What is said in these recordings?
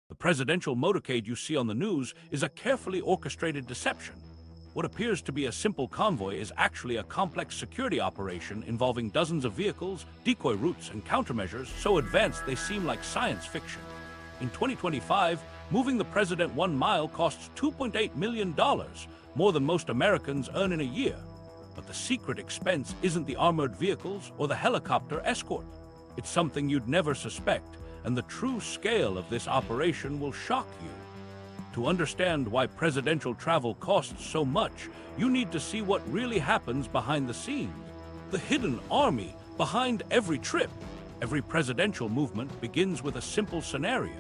The presidential motorcade you see on the news is a carefully orchestrated deception. What appears to be a simple convoy is actually a complex security operation involving dozens of vehicles, decoy routes, and countermeasures so advanced they seem like science fiction. In 2025, moving the president 1 mile costs $2.8 million, more than most Americans earn in a year. But the secret expense isn't the armored vehicles or the helicopter escort. It's something you'd never suspect, and the true scale of this operation will shock you. To understand why presidential travel costs so much, you need to see what really happens behind the scenes. The hidden army behind every trip. Every presidential movement begins with a simple scenario: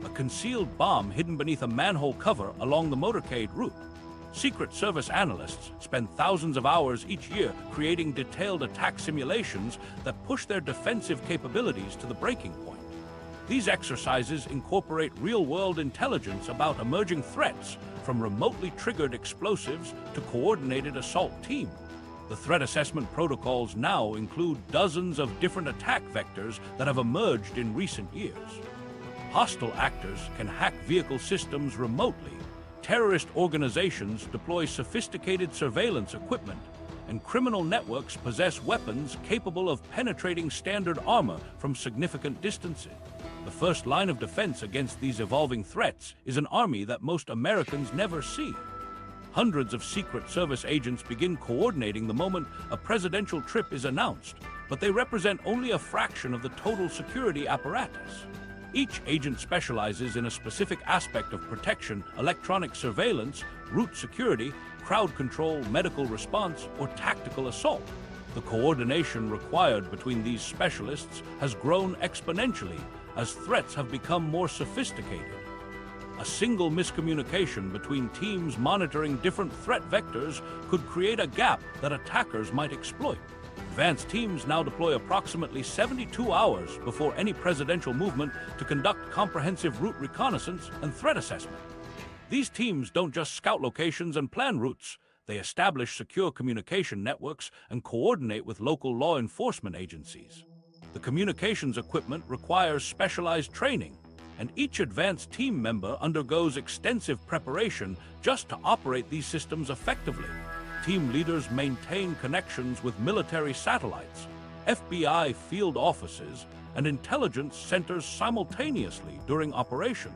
a concealed bomb hidden beneath a manhole cover along the motorcade route. Secret Service analysts spend thousands of hours each year creating detailed attack simulations that push their defensive capabilities to the breaking point. These exercises incorporate real-world intelligence about emerging threats, from remotely triggered explosives to coordinated assault teams. The threat assessment protocols now include dozens of different attack vectors that have emerged in recent years. Hostile actors can hack vehicle systems remotely. Terrorist organizations deploy sophisticated surveillance equipment, and criminal networks possess weapons capable of penetrating standard armor from significant distances. The first line of defense against these evolving threats is an army that most Americans never see. Hundreds of Secret Service agents begin coordinating the moment a presidential trip is announced, but they represent only a fraction of the total security apparatus. Each agent specializes in a specific aspect of protection: electronic surveillance, route security, crowd control, medical response, or tactical assault. The coordination required between these specialists has grown exponentially as threats have become more sophisticated. A single miscommunication between teams monitoring different threat vectors could create a gap that attackers might exploit. Advanced teams now deploy approximately 72 hours before any presidential movement to conduct comprehensive route reconnaissance and threat assessment. These teams don't just scout locations and plan routes. They establish secure communication networks and coordinate with local law enforcement agencies. The communications equipment requires specialized training, and each advanced team member undergoes extensive preparation just to operate these systems effectively. Team leaders maintain connections with military satellites, FBI field offices, and intelligence centers simultaneously during operation.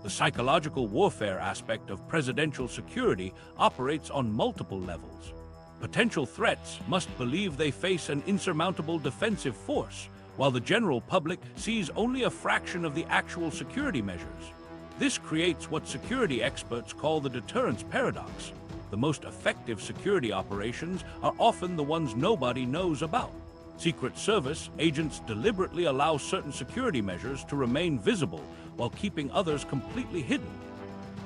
The psychological warfare aspect of presidential security operates on multiple levels. Potential threats must believe they face an insurmountable defensive force, while the general public sees only a fraction of the actual security measures. This creates what security experts call the deterrence paradox. The most effective security operations are often the ones nobody knows about. Secret Service agents deliberately allow certain security measures to remain visible while keeping others completely hidden.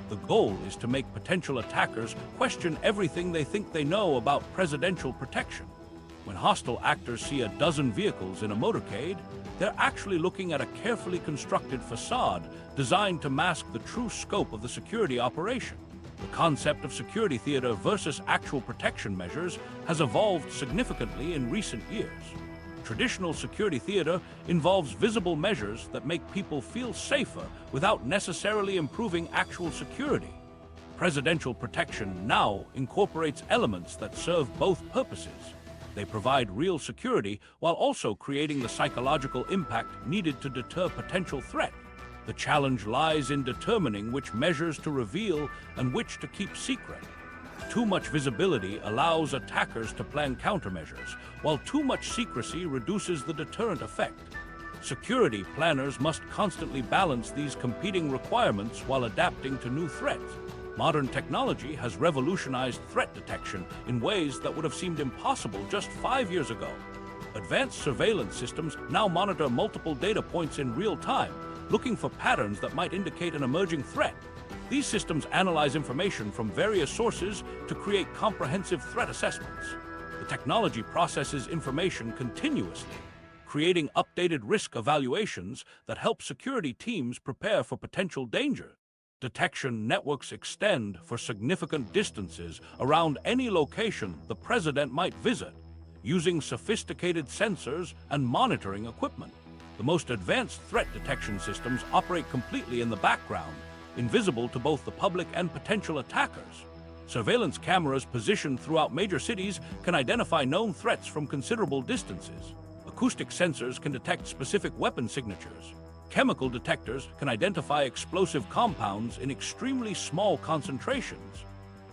The goal is to make potential attackers question everything they think they know about presidential protection. When hostile actors see a dozen vehicles in a motorcade, they're actually looking at a carefully constructed facade designed to mask the true scope of the security operation. The concept of security theater versus actual protection measures has evolved significantly in recent years. Traditional security theater involves visible measures that make people feel safer without necessarily improving actual security. Presidential protection now incorporates elements that serve both purposes. They provide real security while also creating the psychological impact needed to deter potential threat. The challenge lies in determining which measures to reveal and which to keep secret. Too much visibility allows attackers to plan countermeasures, while too much secrecy reduces the deterrent effect. Security planners must constantly balance these competing requirements while adapting to new threats. Modern technology has revolutionized threat detection in ways that would have seemed impossible just 5 years ago. Advanced surveillance systems now monitor multiple data points in real time, looking for patterns that might indicate an emerging threat. These systems analyze information from various sources to create comprehensive threat assessments. The technology processes information continuously, creating updated risk evaluations that help security teams prepare for potential danger. Detection networks extend for significant distances around any location the president might visit, using sophisticated sensors and monitoring equipment. The most advanced threat detection systems operate completely in the background, invisible to both the public and potential attackers. Surveillance cameras positioned throughout major cities can identify known threats from considerable distances. Acoustic sensors can detect specific weapon signatures. Chemical detectors can identify explosive compounds in extremely small concentrations.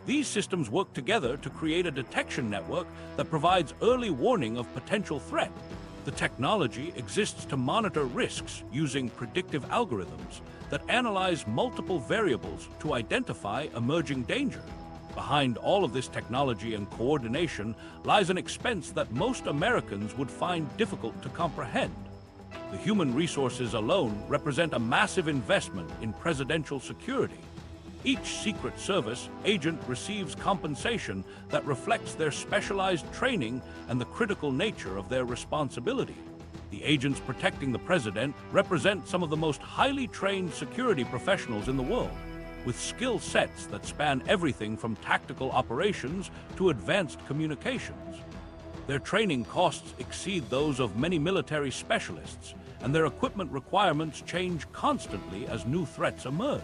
These systems work together to create a detection network that provides early warning of potential threat. The technology exists to monitor risks using predictive algorithms that analyze multiple variables to identify emerging danger. Behind all of this technology and coordination lies an expense that most Americans would find difficult to comprehend. The human resources alone represent a massive investment in presidential security. Each Secret Service agent receives compensation that reflects their specialized training and the critical nature of their responsibility. The agents protecting the president represent some of the most highly trained security professionals in the world, with skill sets that span everything from tactical operations to advanced communications. Their training costs exceed those of many military specialists, and their equipment requirements change constantly as new threats emerge.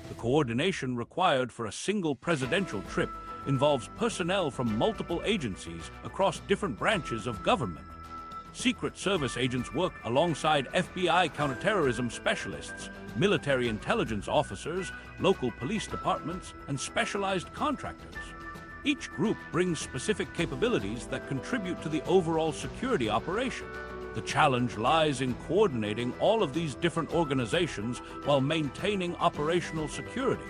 The coordination required for a single presidential trip involves personnel from multiple agencies across different branches of government. Secret Service agents work alongside FBI counterterrorism specialists, military intelligence officers, local police departments, and specialized contractors. Each group brings specific capabilities that contribute to the overall security operation. The challenge lies in coordinating all of these different organizations while maintaining operational security.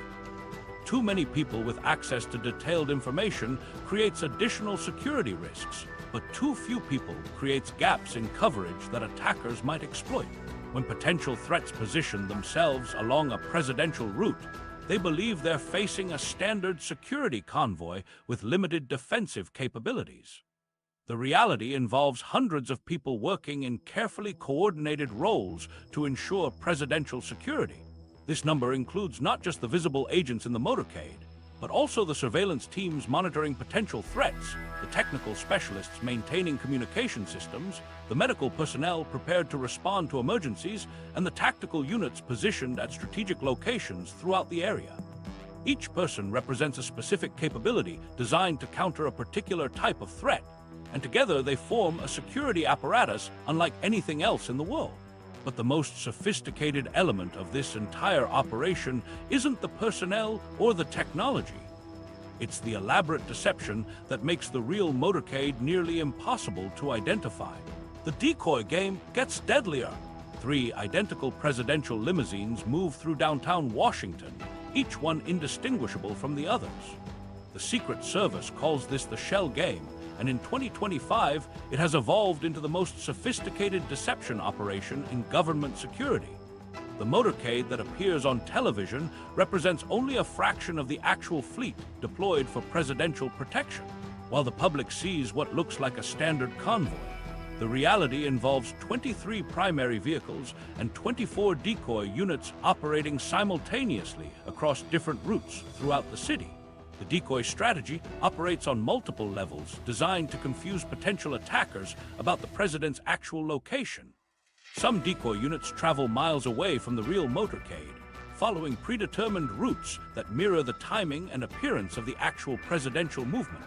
Too many people with access to detailed information creates additional security risks, but too few people creates gaps in coverage that attackers might exploit. When potential threats position themselves along a presidential route, they believe they're facing a standard security convoy with limited defensive capabilities. The reality involves hundreds of people working in carefully coordinated roles to ensure presidential security. This number includes not just the visible agents in the motorcade, but also the surveillance teams monitoring potential threats, the technical specialists maintaining communication systems, the medical personnel prepared to respond to emergencies, and the tactical units positioned at strategic locations throughout the area. Each person represents a specific capability designed to counter a particular type of threat, and together they form a security apparatus unlike anything else in the world. But the most sophisticated element of this entire operation isn't the personnel or the technology. It's the elaborate deception that makes the real motorcade nearly impossible to identify. The Decoy game gets deadlier. 3 identical presidential limousines move through downtown Washington, each one indistinguishable from the others. The Secret Service calls this the shell game, and in 2025, it has evolved into the most sophisticated deception operation in government security. The motorcade that appears on television represents only a fraction of the actual fleet deployed for presidential protection. While the public sees what looks like a standard convoy, the reality involves 23 primary vehicles and 24 decoy units operating simultaneously across different routes throughout the city. The decoy strategy operates on multiple levels, designed to confuse potential attackers about the president's actual location. Some decoy units travel miles away from the real motorcade, following predetermined routes that mirror the timing and appearance of the actual presidential movement.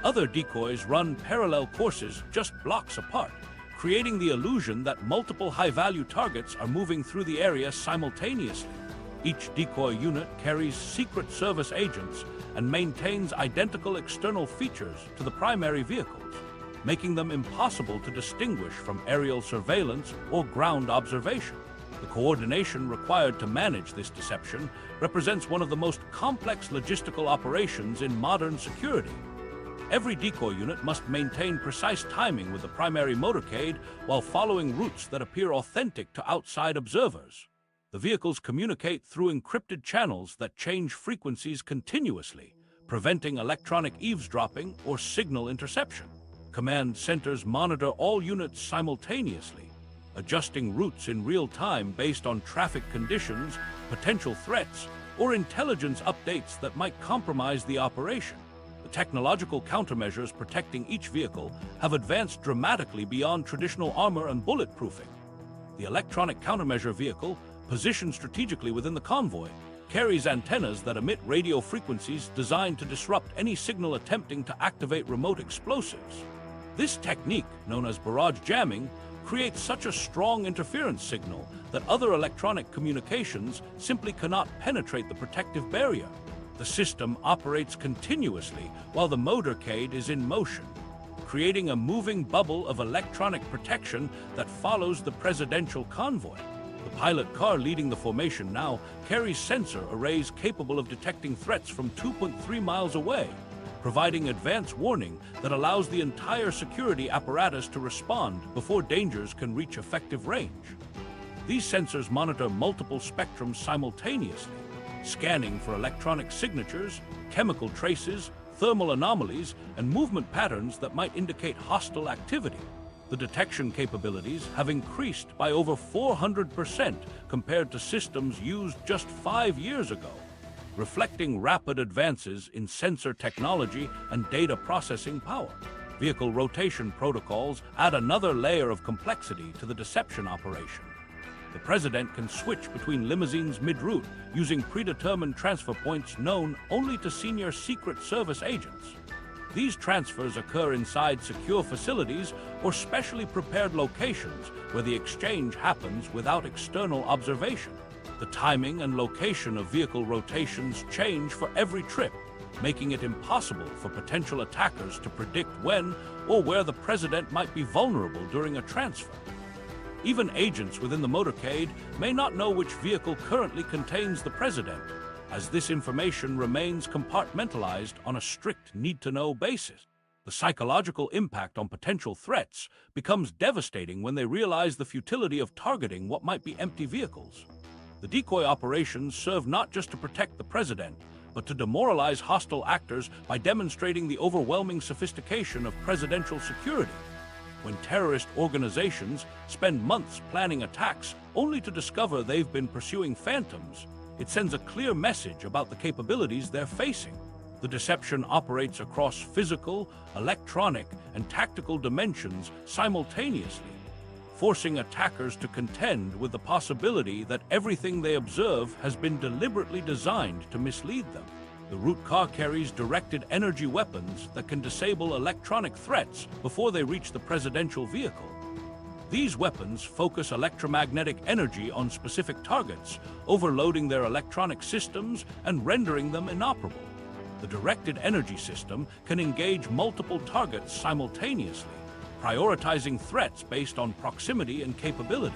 Other decoys run parallel courses just blocks apart, creating the illusion that multiple high-value targets are moving through the area simultaneously. Each decoy unit carries Secret Service agents and maintains identical external features to the primary vehicles, making them impossible to distinguish from aerial surveillance or ground observation. The coordination required to manage this deception represents one of the most complex logistical operations in modern security. Every decoy unit must maintain precise timing with the primary motorcade while following routes that appear authentic to outside observers. The vehicles communicate through encrypted channels that change frequencies continuously, preventing electronic eavesdropping or signal interception. Command centers monitor all units simultaneously, adjusting routes in real time based on traffic conditions, potential threats, or intelligence updates that might compromise the operation. The technological countermeasures protecting each vehicle have advanced dramatically beyond traditional armor and bulletproofing. The electronic countermeasure vehicle, positioned strategically within the convoy, carries antennas that emit radio frequencies designed to disrupt any signal attempting to activate remote explosives. This technique, known as barrage jamming, creates such a strong interference signal that other electronic communications simply cannot penetrate the protective barrier. The system operates continuously while the motorcade is in motion, creating a moving bubble of electronic protection that follows the presidential convoy. The pilot car leading the formation now carries sensor arrays capable of detecting threats from 2.3 miles away, providing advance warning that allows the entire security apparatus to respond before dangers can reach effective range. These sensors monitor multiple spectrums simultaneously, scanning for electronic signatures, chemical traces, thermal anomalies, and movement patterns that might indicate hostile activity. The detection capabilities have increased by over 400% compared to systems used just 5 years ago, reflecting rapid advances in sensor technology and data processing power. Vehicle rotation protocols add another layer of complexity to the deception operation. The President can switch between limousines mid-route using predetermined transfer points known only to senior Secret Service agents. These transfers occur inside secure facilities or specially prepared locations where the exchange happens without external observation. The timing and location of vehicle rotations change for every trip, making it impossible for potential attackers to predict when or where the President might be vulnerable during a transfer. Even agents within the motorcade may not know which vehicle currently contains the President, as this information remains compartmentalized on a strict need-to-know basis. The psychological impact on potential threats becomes devastating when they realize the futility of targeting what might be empty vehicles. The decoy operations serve not just to protect the President, but to demoralize hostile actors by demonstrating the overwhelming sophistication of presidential security. When terrorist organizations spend months planning attacks only to discover they've been pursuing phantoms, it sends a clear message about the capabilities they're facing. The deception operates across physical, electronic, and tactical dimensions simultaneously, forcing attackers to contend with the possibility that everything they observe has been deliberately designed to mislead them. The route car carries directed energy weapons that can disable electronic threats before they reach the presidential vehicle. These weapons focus electromagnetic energy on specific targets, overloading their electronic systems and rendering them inoperable. The directed energy system can engage multiple targets simultaneously, prioritizing threats based on proximity and capability.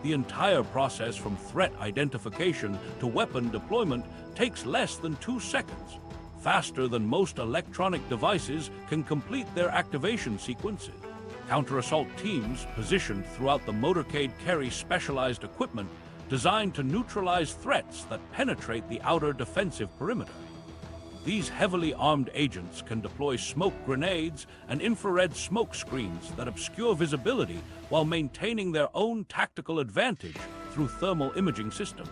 The entire process from threat identification to weapon deployment takes less than 2 seconds, faster than most electronic devices can complete their activation sequences. Counter-assault teams positioned throughout the motorcade carry specialized equipment designed to neutralize threats that penetrate the outer defensive perimeter. These heavily armed agents can deploy smoke grenades and infrared smoke screens that obscure visibility while maintaining their own tactical advantage through thermal imaging systems.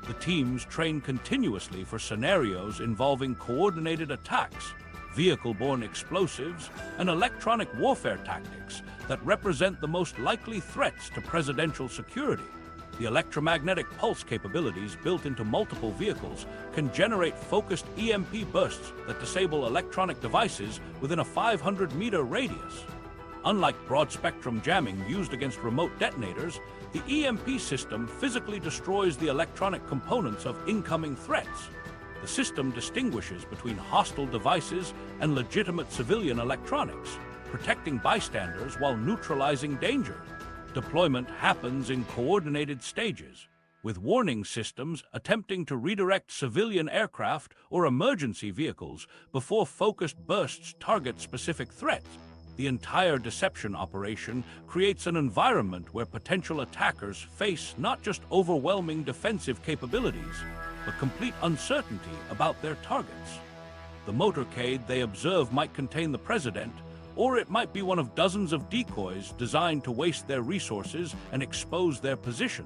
The teams train continuously for scenarios involving coordinated attacks, vehicle-borne explosives, and electronic warfare tactics that represent the most likely threats to presidential security. The electromagnetic pulse capabilities built into multiple vehicles can generate focused EMP bursts that disable electronic devices within a 500-meter radius. Unlike broad-spectrum jamming used against remote detonators, the EMP system physically destroys the electronic components of incoming threats. The system distinguishes between hostile devices and legitimate civilian electronics, protecting bystanders while neutralizing danger. Deployment happens in coordinated stages, with warning systems attempting to redirect civilian aircraft or emergency vehicles before focused bursts target specific threats. The entire deception operation creates an environment where potential attackers face not just overwhelming defensive capabilities, but complete uncertainty about their targets. The motorcade they observe might contain the President, or it might be one of dozens of decoys designed to waste their resources and expose their position.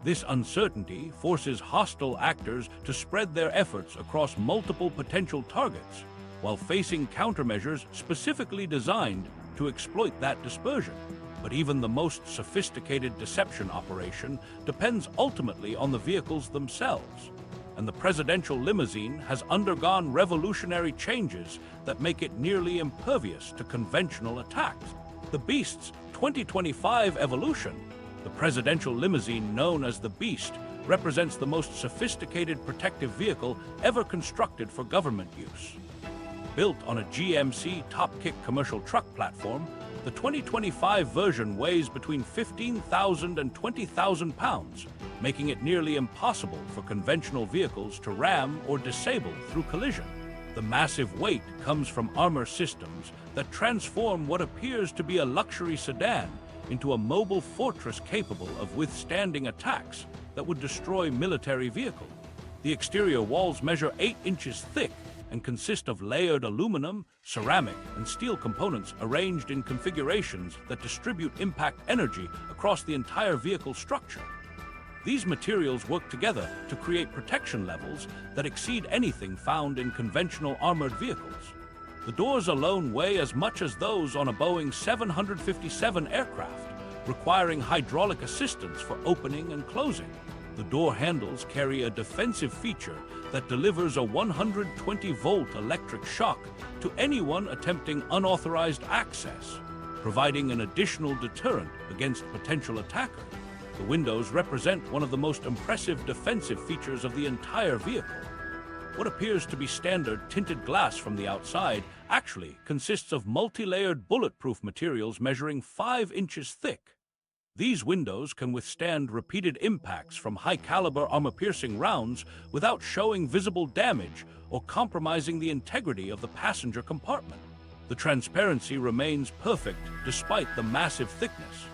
This uncertainty forces hostile actors to spread their efforts across multiple potential targets, while facing countermeasures specifically designed to exploit that dispersion. But even the most sophisticated deception operation depends ultimately on the vehicles themselves. And the presidential limousine has undergone revolutionary changes that make it nearly impervious to conventional attacks. The Beast's 2025 evolution, the presidential limousine known as the Beast, represents the most sophisticated protective vehicle ever constructed for government use. Built on a GMC Top-Kick commercial truck platform, the 2025 version weighs between 15,000 and 20,000 pounds, making it nearly impossible for conventional vehicles to ram or disable through collision. The massive weight comes from armor systems that transform what appears to be a luxury sedan into a mobile fortress capable of withstanding attacks that would destroy military vehicles. The exterior walls measure 8 inches thick and consist of layered aluminum, ceramic, and steel components arranged in configurations that distribute impact energy across the entire vehicle structure. These materials work together to create protection levels that exceed anything found in conventional armored vehicles. The doors alone weigh as much as those on a Boeing 757 aircraft, requiring hydraulic assistance for opening and closing. The door handles carry a defensive feature that delivers a 120-volt electric shock to anyone attempting unauthorized access, providing an additional deterrent against potential attackers. The windows represent one of the most impressive defensive features of the entire vehicle. What appears to be standard tinted glass from the outside actually consists of multi-layered bulletproof materials measuring 5 inches thick. These windows can withstand repeated impacts from high-caliber armor-piercing rounds without showing visible damage or compromising the integrity of the passenger compartment. The transparency remains perfect despite the massive thickness,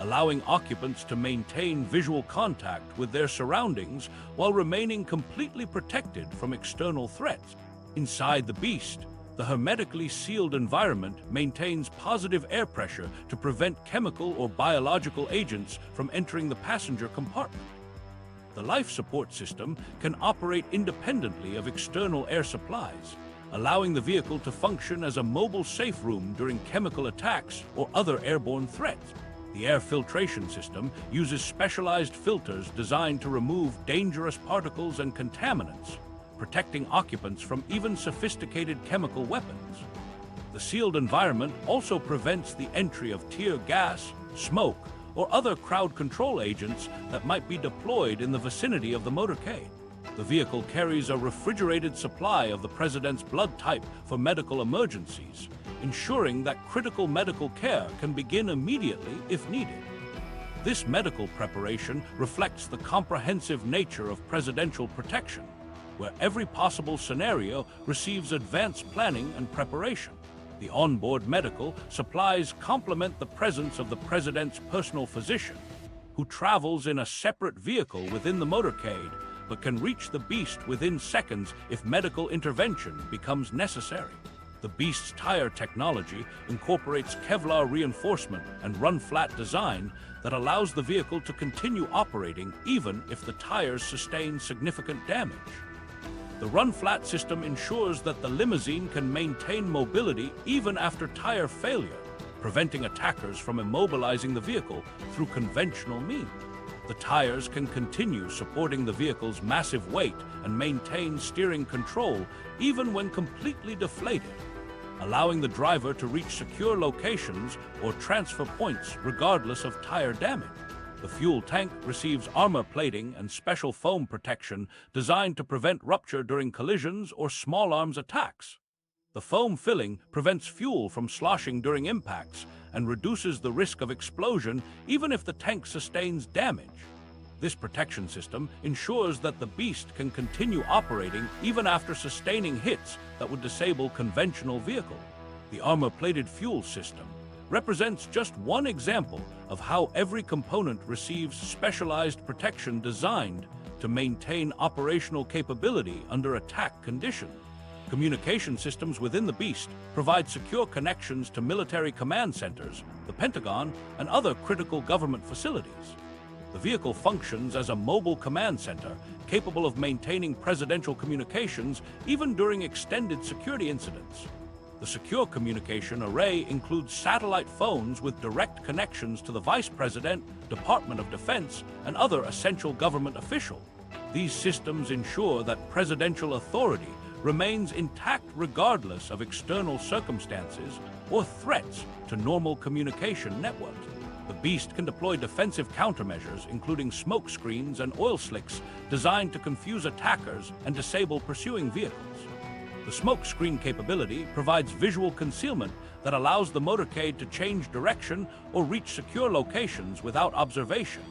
allowing occupants to maintain visual contact with their surroundings while remaining completely protected from external threats. Inside the Beast, the hermetically sealed environment maintains positive air pressure to prevent chemical or biological agents from entering the passenger compartment. The life support system can operate independently of external air supplies, allowing the vehicle to function as a mobile safe room during chemical attacks or other airborne threats. The air filtration system uses specialized filters designed to remove dangerous particles and contaminants, protecting occupants from even sophisticated chemical weapons. The sealed environment also prevents the entry of tear gas, smoke, or other crowd control agents that might be deployed in the vicinity of the motorcade. The vehicle carries a refrigerated supply of the President's blood type for medical emergencies, ensuring that critical medical care can begin immediately if needed. This medical preparation reflects the comprehensive nature of presidential protection, where every possible scenario receives advanced planning and preparation. The onboard medical supplies complement the presence of the President's personal physician, who travels in a separate vehicle within the motorcade, but can reach the Beast within seconds if medical intervention becomes necessary. The Beast's tire technology incorporates Kevlar reinforcement and run-flat design that allows the vehicle to continue operating even if the tires sustain significant damage. The run-flat system ensures that the limousine can maintain mobility even after tire failure, preventing attackers from immobilizing the vehicle through conventional means. The tires can continue supporting the vehicle's massive weight and maintain steering control even when completely deflated, allowing the driver to reach secure locations or transfer points regardless of tire damage. The fuel tank receives armor plating and special foam protection designed to prevent rupture during collisions or small arms attacks. The foam filling prevents fuel from sloshing during impacts and reduces the risk of explosion even if the tank sustains damage. This protection system ensures that the Beast can continue operating even after sustaining hits that would disable conventional vehicles. The armor-plated fuel system represents just one example of how every component receives specialized protection designed to maintain operational capability under attack conditions. Communication systems within the Beast provide secure connections to military command centers, the Pentagon, and other critical government facilities. The vehicle functions as a mobile command center capable of maintaining presidential communications even during extended security incidents. The secure communication array includes satellite phones with direct connections to the Vice President, Department of Defense, and other essential government officials. These systems ensure that presidential authority remains intact regardless of external circumstances or threats to normal communication networks. The Beast can deploy defensive countermeasures, including smoke screens and oil slicks designed to confuse attackers and disable pursuing vehicles. The smoke screen capability provides visual concealment that allows the motorcade to change direction or reach secure locations without observation.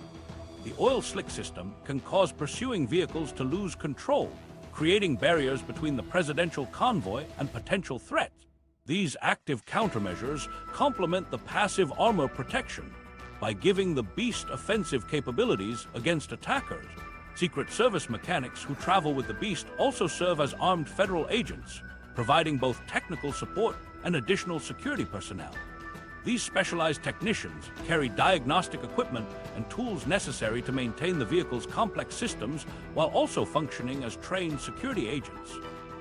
The oil slick system can cause pursuing vehicles to lose control, creating barriers between the presidential convoy and potential threats. These active countermeasures complement the passive armor protection by giving the Beast offensive capabilities against attackers. Secret Service mechanics who travel with the Beast also serve as armed federal agents, providing both technical support and additional security personnel. These specialized technicians carry diagnostic equipment and tools necessary to maintain the vehicle's complex systems while also functioning as trained security agents.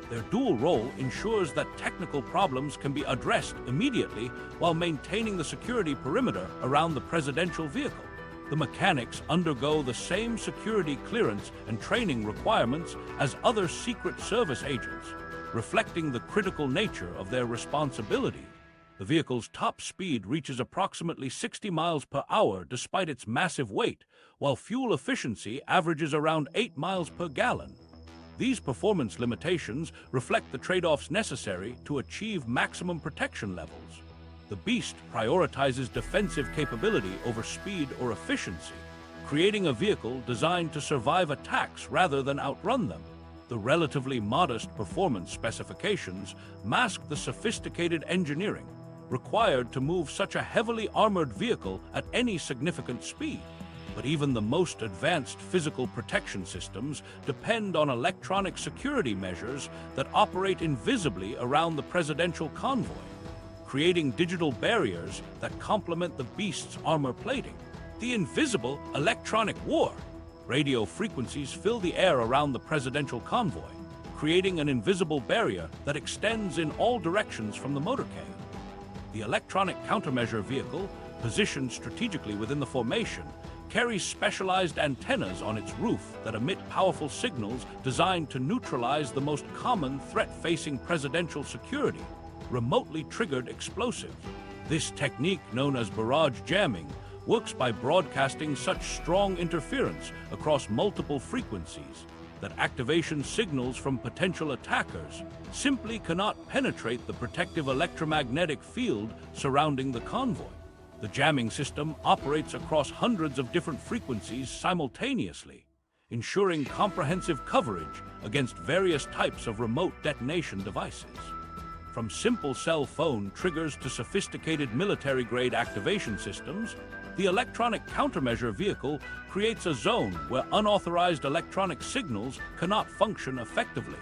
Their dual role ensures that technical problems can be addressed immediately while maintaining the security perimeter around the presidential vehicle. The mechanics undergo the same security clearance and training requirements as other Secret Service agents, reflecting the critical nature of their responsibility. The vehicle's top speed reaches approximately 60 miles per hour despite its massive weight, while fuel efficiency averages around 8 miles per gallon. These performance limitations reflect the trade-offs necessary to achieve maximum protection levels. The Beast prioritizes defensive capability over speed or efficiency, creating a vehicle designed to survive attacks rather than outrun them. The relatively modest performance specifications mask the sophisticated engineering required to move such a heavily armored vehicle at any significant speed. But even the most advanced physical protection systems depend on electronic security measures that operate invisibly around the presidential convoy, creating digital barriers that complement the Beast's armor plating. The invisible electronic war. Radio frequencies fill the air around the presidential convoy, creating an invisible barrier that extends in all directions from the motorcade. The electronic countermeasure vehicle, positioned strategically within the formation, carries specialized antennas on its roof that emit powerful signals designed to neutralize the most common threat facing presidential security: remotely triggered explosives. This technique, known as barrage jamming, works by broadcasting such strong interference across multiple frequencies that activation signals from potential attackers simply cannot penetrate the protective electromagnetic field surrounding the convoy. The jamming system operates across hundreds of different frequencies simultaneously, ensuring comprehensive coverage against various types of remote detonation devices. From simple cell phone triggers to sophisticated military-grade activation systems, the electronic countermeasure vehicle creates a zone where unauthorized electronic signals cannot function effectively.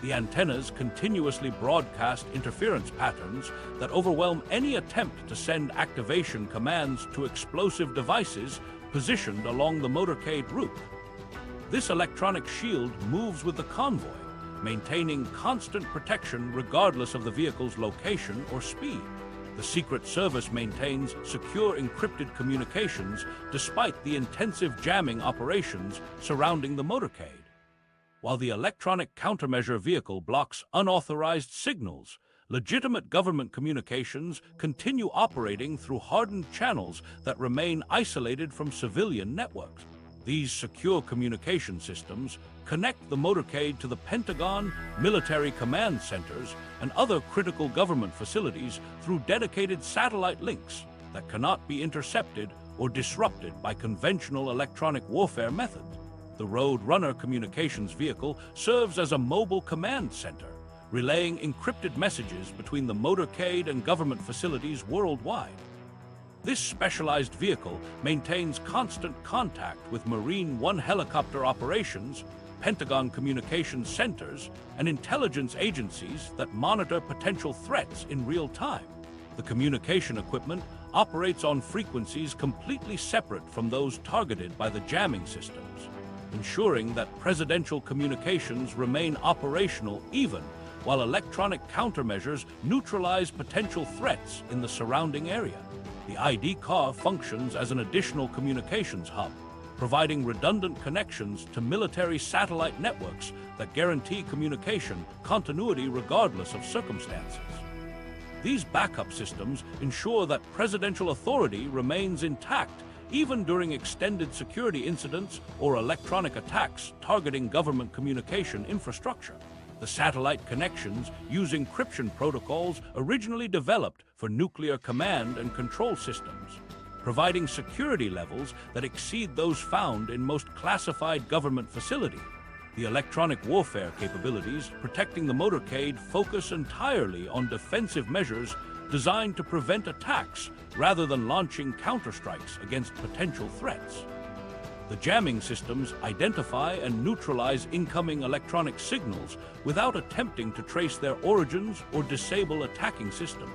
The antennas continuously broadcast interference patterns that overwhelm any attempt to send activation commands to explosive devices positioned along the motorcade route. This electronic shield moves with the convoy, maintaining constant protection regardless of the vehicle's location or speed. The Secret Service maintains secure encrypted communications despite the intensive jamming operations surrounding the motorcade. While the electronic countermeasure vehicle blocks unauthorized signals, legitimate government communications continue operating through hardened channels that remain isolated from civilian networks. These secure communication systems connect the motorcade to the Pentagon, military command centers, and other critical government facilities through dedicated satellite links that cannot be intercepted or disrupted by conventional electronic warfare methods. The Roadrunner communications vehicle serves as a mobile command center, relaying encrypted messages between the motorcade and government facilities worldwide. This specialized vehicle maintains constant contact with Marine One helicopter operations, Pentagon communications centers, and intelligence agencies that monitor potential threats in real time. The communication equipment operates on frequencies completely separate from those targeted by the jamming systems, ensuring that presidential communications remain operational even while electronic countermeasures neutralize potential threats in the surrounding area. The ID car functions as an additional communications hub, providing redundant connections to military satellite networks that guarantee communication continuity regardless of circumstances. These backup systems ensure that presidential authority remains intact even during extended security incidents or electronic attacks targeting government communication infrastructure. The satellite connections use encryption protocols originally developed for nuclear command and control systems, providing security levels that exceed those found in most classified government facilities. The electronic warfare capabilities protecting the motorcade focus entirely on defensive measures designed to prevent attacks rather than launching counterstrikes against potential threats. The jamming systems identify and neutralize incoming electronic signals without attempting to trace their origins or disable attacking systems.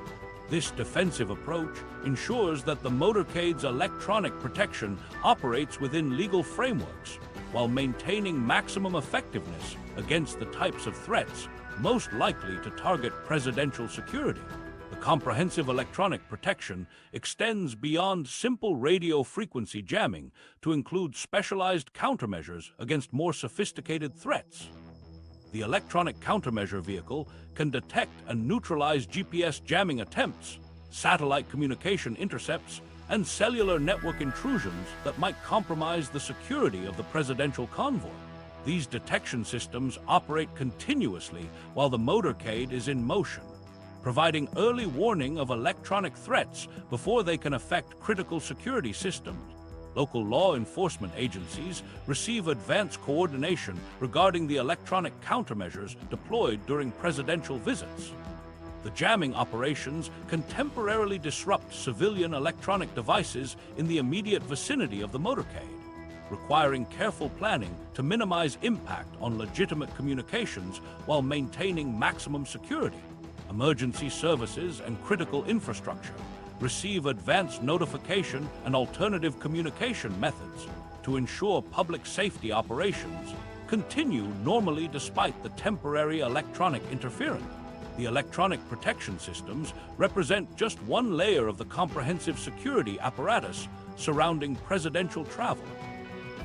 This defensive approach ensures that the motorcade's electronic protection operates within legal frameworks while maintaining maximum effectiveness against the types of threats most likely to target presidential security. The comprehensive electronic protection extends beyond simple radio frequency jamming to include specialized countermeasures against more sophisticated threats. The electronic countermeasure vehicle can detect and neutralize GPS jamming attempts, satellite communication intercepts, and cellular network intrusions that might compromise the security of the presidential convoy. These detection systems operate continuously while the motorcade is in motion, providing early warning of electronic threats before they can affect critical security systems. Local law enforcement agencies receive advance coordination regarding the electronic countermeasures deployed during presidential visits. The jamming operations can temporarily disrupt civilian electronic devices in the immediate vicinity of the motorcade, requiring careful planning to minimize impact on legitimate communications while maintaining maximum security. Emergency services and critical infrastructure receive advanced notification and alternative communication methods to ensure public safety operations continue normally despite the temporary electronic interference. The electronic protection systems represent just one layer of the comprehensive security apparatus surrounding presidential travel.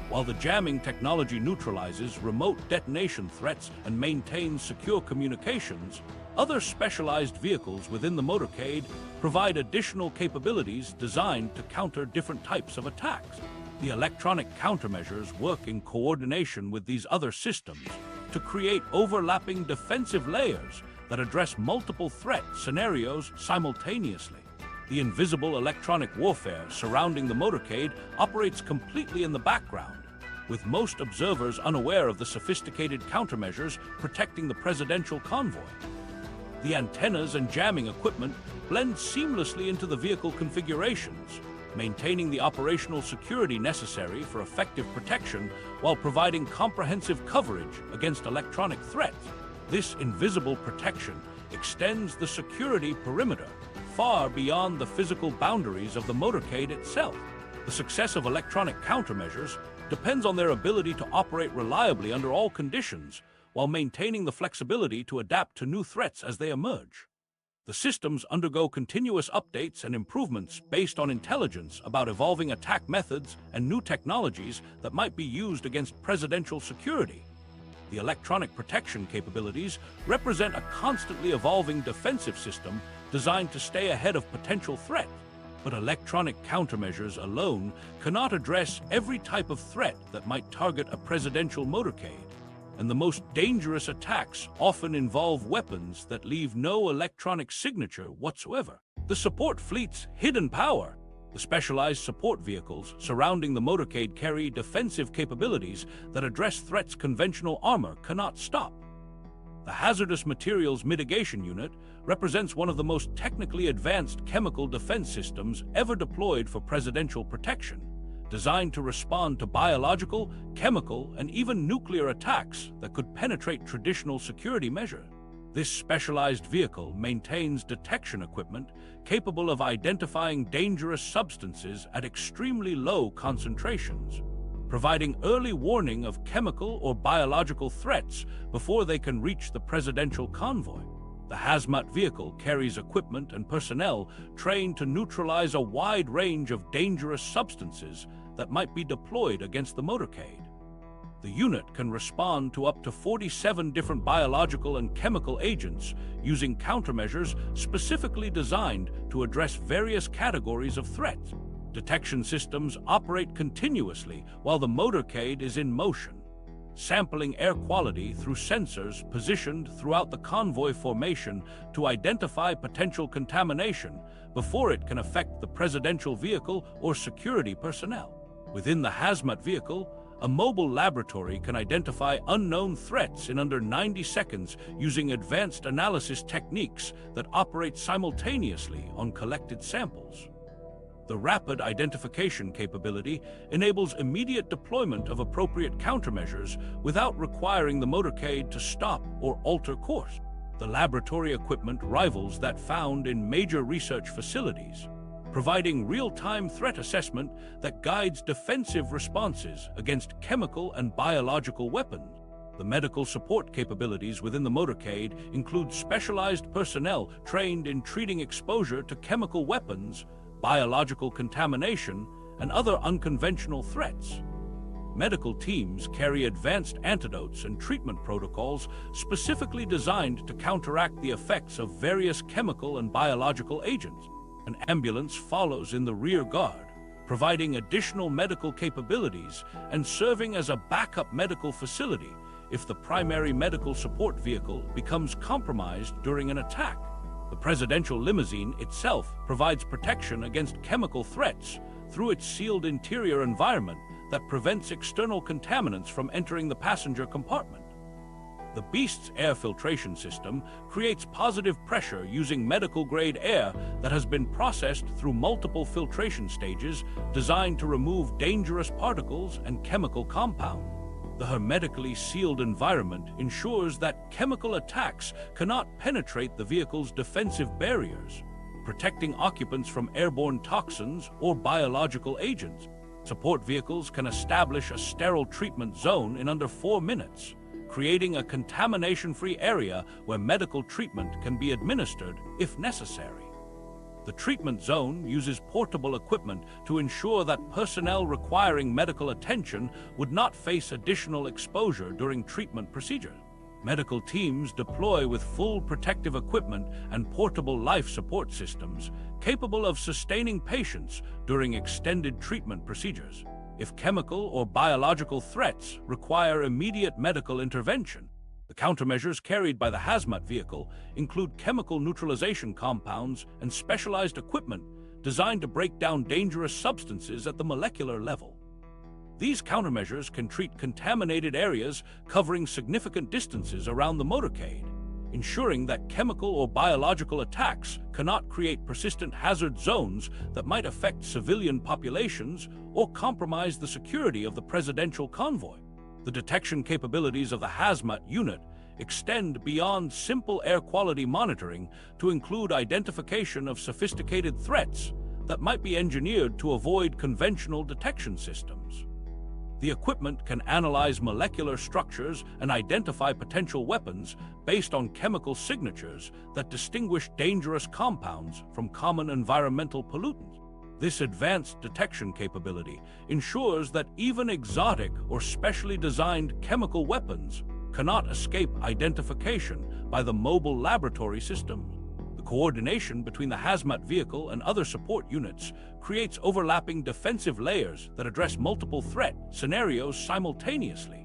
While the jamming technology neutralizes remote detonation threats and maintains secure communications, other specialized vehicles within the motorcade provide additional capabilities designed to counter different types of attacks. The electronic countermeasures work in coordination with these other systems to create overlapping defensive layers that address multiple threat scenarios simultaneously. The invisible electronic warfare surrounding the motorcade operates completely in the background, with most observers unaware of the sophisticated countermeasures protecting the presidential convoy. The antennas and jamming equipment blend seamlessly into the vehicle configurations, maintaining the operational security necessary for effective protection while providing comprehensive coverage against electronic threats. This invisible protection extends the security perimeter far beyond the physical boundaries of the motorcade itself. The success of electronic countermeasures depends on their ability to operate reliably under all conditions while maintaining the flexibility to adapt to new threats as they emerge. The systems undergo continuous updates and improvements based on intelligence about evolving attack methods and new technologies that might be used against presidential security. The electronic protection capabilities represent a constantly evolving defensive system designed to stay ahead of potential threat. But electronic countermeasures alone cannot address every type of threat that might target a presidential motorcade. And the most dangerous attacks often involve weapons that leave no electronic signature whatsoever. The support fleet's hidden power. The specialized support vehicles surrounding the motorcade carry defensive capabilities that address threats conventional armor cannot stop. The Hazardous Materials Mitigation Unit represents one of the most technically advanced chemical defense systems ever deployed for presidential protection, designed to respond to biological, chemical, and even nuclear attacks that could penetrate traditional security measures. This specialized vehicle maintains detection equipment capable of identifying dangerous substances at extremely low concentrations, providing early warning of chemical or biological threats before they can reach the presidential convoy. The Hazmat Vehicle carries equipment and personnel trained to neutralize a wide range of dangerous substances that might be deployed against the motorcade. The unit can respond to up to 47 different biological and chemical agents using countermeasures specifically designed to address various categories of threats. Detection systems operate continuously while the motorcade is in motion, sampling air quality through sensors positioned throughout the convoy formation to identify potential contamination before it can affect the presidential vehicle or security personnel. Within the Hazmat Vehicle, a mobile laboratory can identify unknown threats in under 90 seconds using advanced analysis techniques that operate simultaneously on collected samples. The rapid identification capability enables immediate deployment of appropriate countermeasures without requiring the motorcade to stop or alter course. The laboratory equipment rivals that found in major research facilities, providing real-time threat assessment that guides defensive responses against chemical and biological weapons. The medical support capabilities within the motorcade include specialized personnel trained in treating exposure to chemical weapons, biological contamination, and other unconventional threats. Medical teams carry advanced antidotes and treatment protocols specifically designed to counteract the effects of various chemical and biological agents. An ambulance follows in the rear guard, providing additional medical capabilities and serving as a backup medical facility if the primary medical support vehicle becomes compromised during an attack. The presidential limousine itself provides protection against chemical threats through its sealed interior environment that prevents external contaminants from entering the passenger compartment. The Beast's air filtration system creates positive pressure using medical-grade air that has been processed through multiple filtration stages designed to remove dangerous particles and chemical compounds. The hermetically sealed environment ensures that chemical attacks cannot penetrate the vehicle's defensive barriers, protecting occupants from airborne toxins or biological agents. Support vehicles can establish a sterile treatment zone in under 4 minutes, creating a contamination-free area where medical treatment can be administered if necessary. The treatment zone uses portable equipment to ensure that personnel requiring medical attention would not face additional exposure during treatment procedures. Medical teams deploy with full protective equipment and portable life support systems capable of sustaining patients during extended treatment procedures. If chemical or biological threats require immediate medical intervention, the countermeasures carried by the Hazmat Vehicle include chemical neutralization compounds and specialized equipment designed to break down dangerous substances at the molecular level. These countermeasures can treat contaminated areas covering significant distances around the motorcade, ensuring that chemical or biological attacks cannot create persistent hazard zones that might affect civilian populations or compromise the security of the presidential convoy. The detection capabilities of the Hazmat unit extend beyond simple air quality monitoring to include identification of sophisticated threats that might be engineered to avoid conventional detection systems. The equipment can analyze molecular structures and identify potential weapons based on chemical signatures that distinguish dangerous compounds from common environmental pollutants. This advanced detection capability ensures that even exotic or specially designed chemical weapons cannot escape identification by the mobile laboratory system. The coordination between the Hazmat Vehicle and other support units creates overlapping defensive layers that address multiple threat scenarios simultaneously.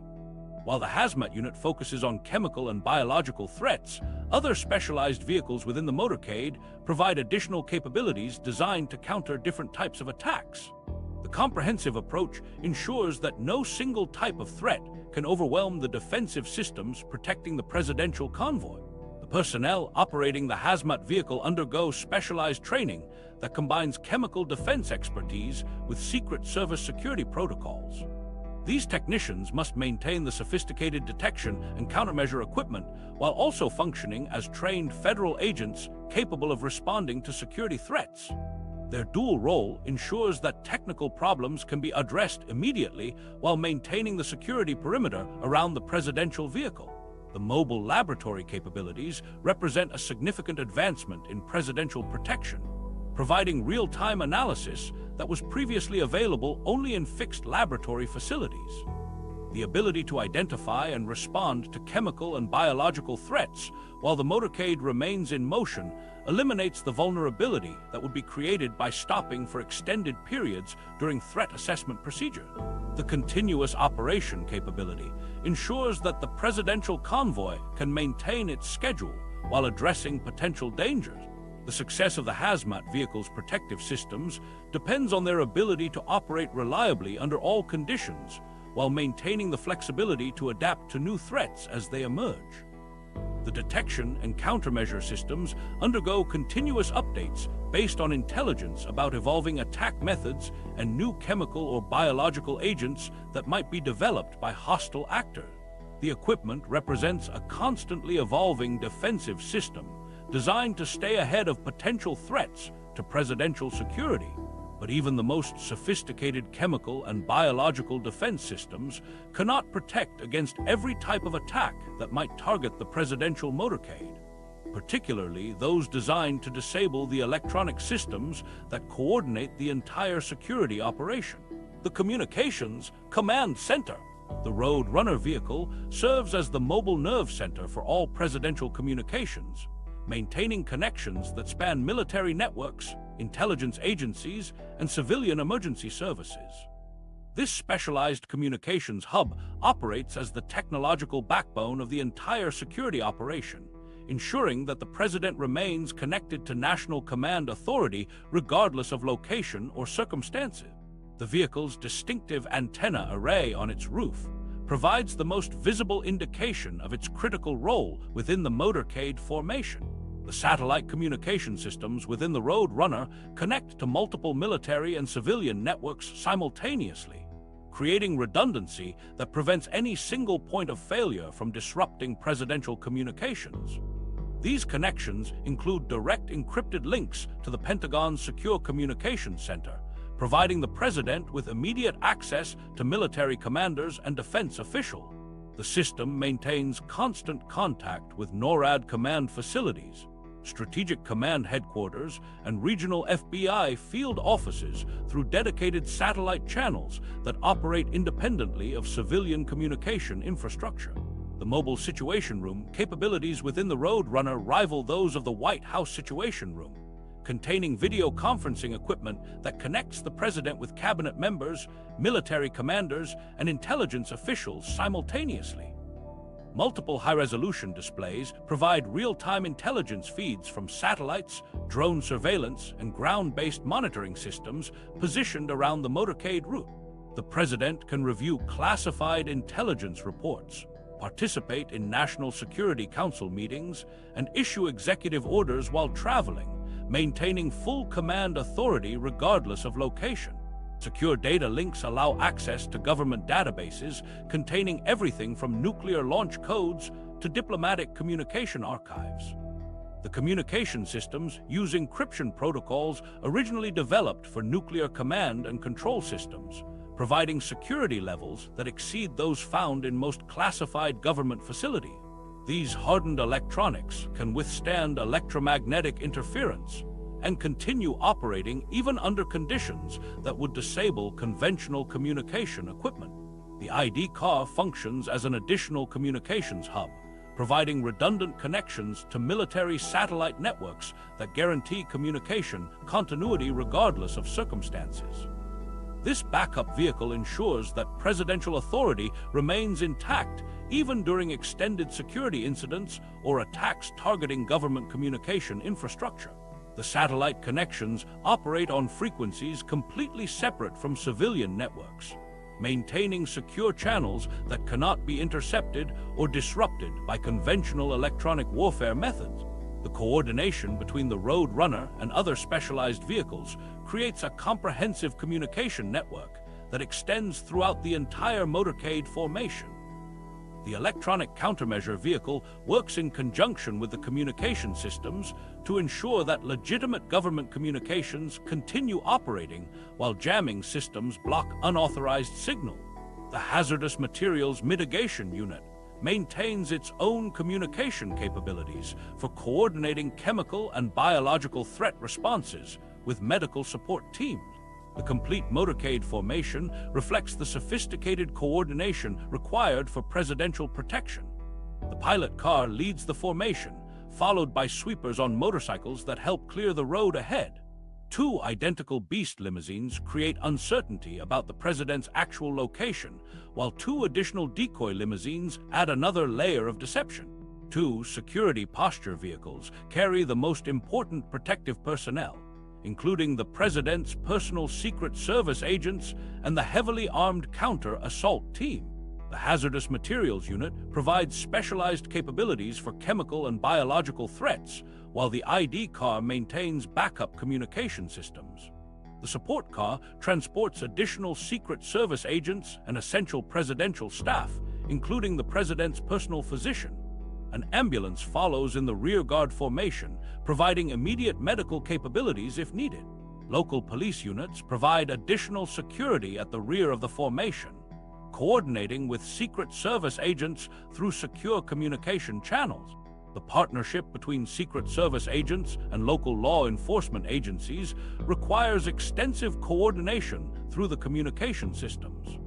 While the Hazmat unit focuses on chemical and biological threats, other specialized vehicles within the motorcade provide additional capabilities designed to counter different types of attacks. The comprehensive approach ensures that no single type of threat can overwhelm the defensive systems protecting the presidential convoy. The personnel operating the Hazmat Vehicle undergo specialized training that combines chemical defense expertise with Secret Service security protocols. These technicians must maintain the sophisticated detection and countermeasure equipment while also functioning as trained federal agents capable of responding to security threats. Their dual role ensures that technical problems can be addressed immediately while maintaining the security perimeter around the presidential vehicle. The mobile laboratory capabilities represent a significant advancement in presidential protection, providing real-time analysis that was previously available only in fixed laboratory facilities. The ability to identify and respond to chemical and biological threats while the motorcade remains in motion eliminates the vulnerability that would be created by stopping for extended periods during threat assessment procedure. The continuous operation capability ensures that the presidential convoy can maintain its schedule while addressing potential dangers. The success of the Hazmat Vehicle's protective systems depends on their ability to operate reliably under all conditions, while maintaining the flexibility to adapt to new threats as they emerge. The detection and countermeasure systems undergo continuous updates based on intelligence about evolving attack methods and new chemical or biological agents that might be developed by hostile actors. The equipment represents a constantly evolving defensive system designed to stay ahead of potential threats to presidential security. But even the most sophisticated chemical and biological defense systems cannot protect against every type of attack that might target the presidential motorcade, particularly those designed to disable the electronic systems that coordinate the entire security operation. The Communications Command Center. The Roadrunner vehicle serves as the mobile nerve center for all presidential communications, maintaining connections that span military networks, intelligence agencies, and civilian emergency services. This specialized communications hub operates as the technological backbone of the entire security operation, ensuring that the president remains connected to national command authority regardless of location or circumstances. The vehicle's distinctive antenna array on its roof provides the most visible indication of its critical role within the motorcade formation. The satellite communication systems within the Roadrunner connect to multiple military and civilian networks simultaneously, creating redundancy that prevents any single point of failure from disrupting presidential communications. These connections include direct encrypted links to the Pentagon's Secure Communications Center, providing the president with immediate access to military commanders and defense officials. The system maintains constant contact with NORAD command facilities, Strategic Command Headquarters, and regional FBI field offices through dedicated satellite channels that operate independently of civilian communication infrastructure. The Mobile Situation Room capabilities within the Roadrunner rival those of the White House Situation Room, containing video conferencing equipment that connects the president with cabinet members, military commanders, and intelligence officials simultaneously. Multiple high-resolution displays provide real-time intelligence feeds from satellites, drone surveillance, and ground-based monitoring systems positioned around the motorcade route. The president can review classified intelligence reports, participate in National Security Council meetings, and issue executive orders while traveling, maintaining full command authority regardless of location. Secure data links allow access to government databases containing everything from nuclear launch codes to diplomatic communication archives. The communication systems use encryption protocols originally developed for nuclear command and control systems, providing security levels that exceed those found in most classified government facilities. These hardened electronics can withstand electromagnetic interference and continue operating even under conditions that would disable conventional communication equipment. The ID car functions as an additional communications hub, providing redundant connections to military satellite networks that guarantee communication continuity regardless of circumstances. This backup vehicle ensures that presidential authority remains intact even during extended security incidents or attacks targeting government communication infrastructure. The satellite connections operate on frequencies completely separate from civilian networks, maintaining secure channels that cannot be intercepted or disrupted by conventional electronic warfare methods. The coordination between the Roadrunner and other specialized vehicles creates a comprehensive communication network that extends throughout the entire motorcade formation. The electronic countermeasure vehicle works in conjunction with the communication systems to ensure that legitimate government communications continue operating while jamming systems block unauthorized signal. The Hazardous Materials Mitigation Unit maintains its own communication capabilities for coordinating chemical and biological threat responses with medical support teams. The complete motorcade formation reflects the sophisticated coordination required for presidential protection. The pilot car leads the formation, followed by sweepers on motorcycles that help clear the road ahead. Two identical beast limousines create uncertainty about the president's actual location, while two additional decoy limousines add another layer of deception. Two security posture vehicles carry the most important protective personnel, including the President's personal Secret Service agents and the heavily armed counter-assault team. The Hazardous Materials Unit provides specialized capabilities for chemical and biological threats, while the ID car maintains backup communication systems. The support car transports additional Secret Service agents and essential presidential staff, including the President's personal physician. An ambulance follows in the rearguard formation, providing immediate medical capabilities if needed. Local police units provide additional security at the rear of the formation, coordinating with Secret Service agents through secure communication channels. The partnership between Secret Service agents and local law enforcement agencies requires extensive coordination through the communication systems.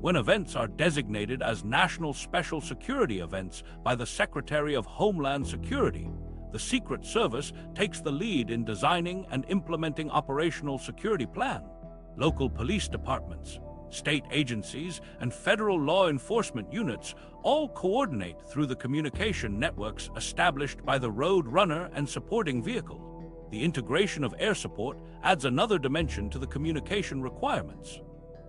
When events are designated as national special security events by the Secretary of Homeland Security, the Secret Service takes the lead in designing and implementing operational security plans. Local police departments, state agencies, and federal law enforcement units all coordinate through the communication networks established by the Roadrunner and supporting vehicles. The integration of air support adds another dimension to the communication requirements.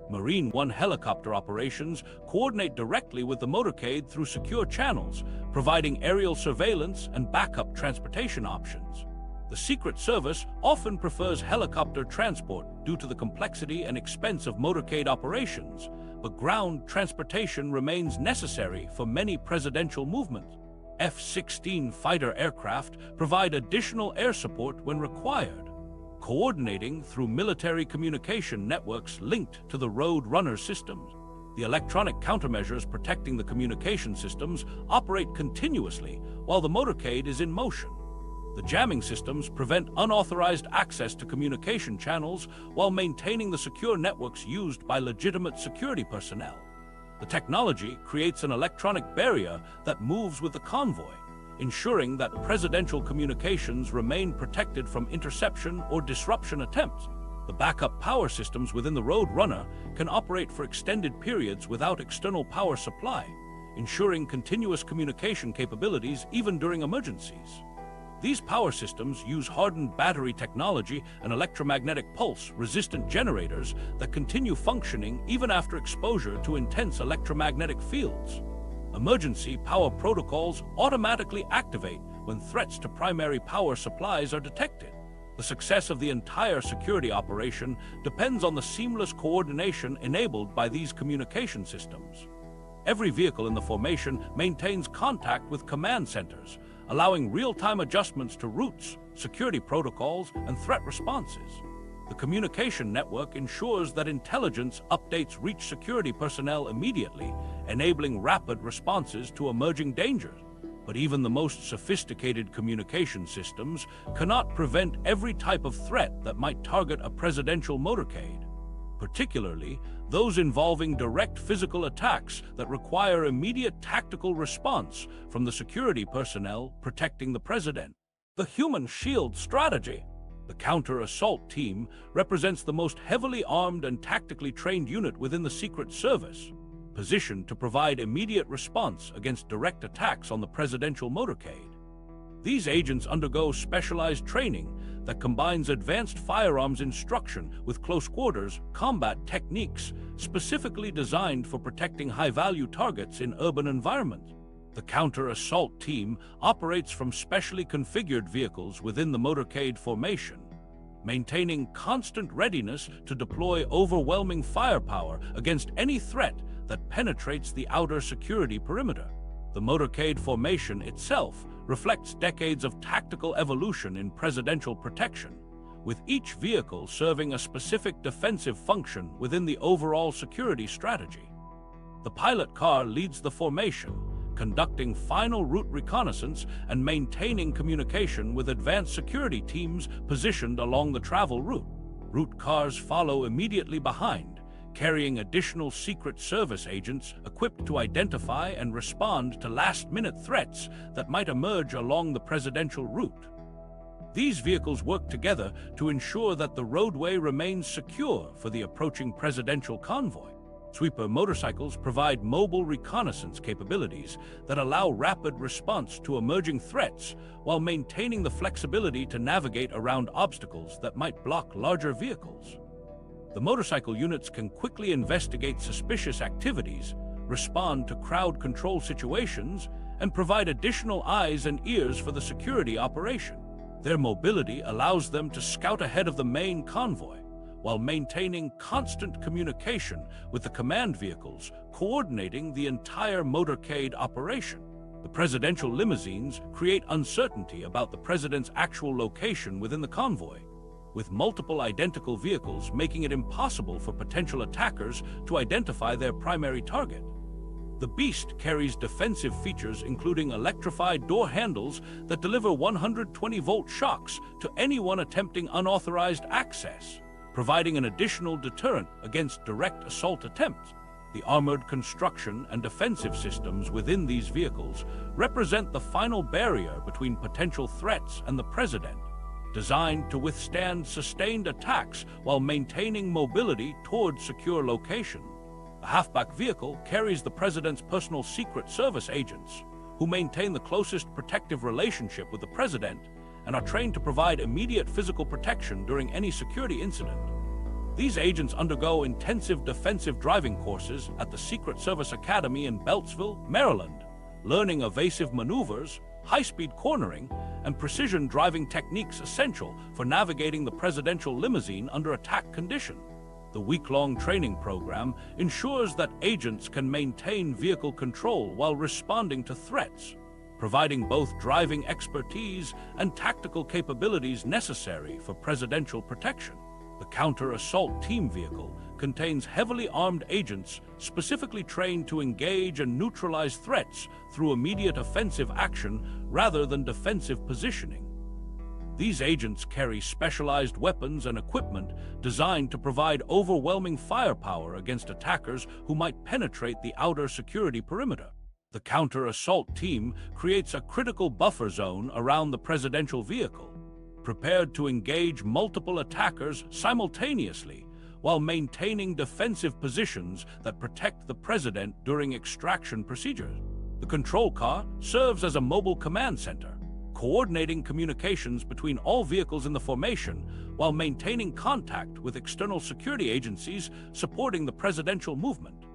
Marine One helicopter operations coordinate directly with the motorcade through secure channels, providing aerial surveillance and backup transportation options. The Secret Service often prefers helicopter transport due to the complexity and expense of motorcade operations, but ground transportation remains necessary for many presidential movements. F-16 fighter aircraft provide additional air support when required, coordinating through military communication networks linked to the Roadrunner systems. The electronic countermeasures protecting the communication systems operate continuously while the motorcade is in motion. The jamming systems prevent unauthorized access to communication channels while maintaining the secure networks used by legitimate security personnel. The technology creates an electronic barrier that moves with the convoy, ensuring that presidential communications remain protected from interception or disruption attempts. The backup power systems within the Roadrunner can operate for extended periods without external power supply, ensuring continuous communication capabilities even during emergencies. These power systems use hardened battery technology and electromagnetic pulse-resistant generators that continue functioning even after exposure to intense electromagnetic fields. Emergency power protocols automatically activate when threats to primary power supplies are detected. The success of the entire security operation depends on the seamless coordination enabled by these communication systems. Every vehicle in the formation maintains contact with command centers, allowing real-time adjustments to routes, security protocols, and threat responses. The communication network ensures that intelligence updates reach security personnel immediately, enabling rapid responses to emerging dangers. But even the most sophisticated communication systems cannot prevent every type of threat that might target a presidential motorcade, particularly those involving direct physical attacks that require immediate tactical response from the security personnel protecting the president. The human shield strategy. The counter-assault team represents the most heavily armed and tactically trained unit within the Secret Service, positioned to provide immediate response against direct attacks on the presidential motorcade. These agents undergo specialized training that combines advanced firearms instruction with close-quarters combat techniques specifically designed for protecting high-value targets in urban environments. The counter-assault team operates from specially configured vehicles within the motorcade formation, maintaining constant readiness to deploy overwhelming firepower against any threat that penetrates the outer security perimeter. The motorcade formation itself reflects decades of tactical evolution in presidential protection, with each vehicle serving a specific defensive function within the overall security strategy. The pilot car leads the formation, conducting final route reconnaissance and maintaining communication with advanced security teams positioned along the travel route. Route cars follow immediately behind, carrying additional Secret Service agents equipped to identify and respond to last-minute threats that might emerge along the presidential route. These vehicles work together to ensure that the roadway remains secure for the approaching presidential convoy. Sweeper motorcycles provide mobile reconnaissance capabilities that allow rapid response to emerging threats while maintaining the flexibility to navigate around obstacles that might block larger vehicles. The motorcycle units can quickly investigate suspicious activities, respond to crowd control situations, and provide additional eyes and ears for the security operation. Their mobility allows them to scout ahead of the main convoy, while maintaining constant communication with the command vehicles, coordinating the entire motorcade operation. The presidential limousines create uncertainty about the president's actual location within the convoy, with multiple identical vehicles making it impossible for potential attackers to identify their primary target. The Beast carries defensive features including electrified door handles that deliver 120-volt shocks to anyone attempting unauthorized access, providing an additional deterrent against direct assault attempts. The armored construction and defensive systems within these vehicles represent the final barrier between potential threats and the president, designed to withstand sustained attacks while maintaining mobility toward secure locations. The Hazmat Vehicle carries the president's personal Secret Service agents, who maintain the closest protective relationship with the president and are trained to provide immediate physical protection during any security incident. These agents undergo intensive defensive driving courses at the Secret Service Academy in Beltsville, Maryland, learning evasive maneuvers, high-speed cornering, and precision driving techniques essential for navigating the presidential limousine under attack conditions. The week-long training program ensures that agents can maintain vehicle control while responding to threats, providing both driving expertise and tactical capabilities necessary for presidential protection. The counter-assault team vehicle contains heavily armed agents specifically trained to engage and neutralize threats through immediate offensive action rather than defensive positioning. These agents carry specialized weapons and equipment designed to provide overwhelming firepower against attackers who might penetrate the outer security perimeter. The counter-assault team creates a critical buffer zone around the presidential vehicle, prepared to engage multiple attackers simultaneously while maintaining defensive positions that protect the president during extraction procedures. The control car serves as a mobile command center, coordinating communications between all vehicles in the formation while maintaining contact with external security agencies supporting the presidential movement.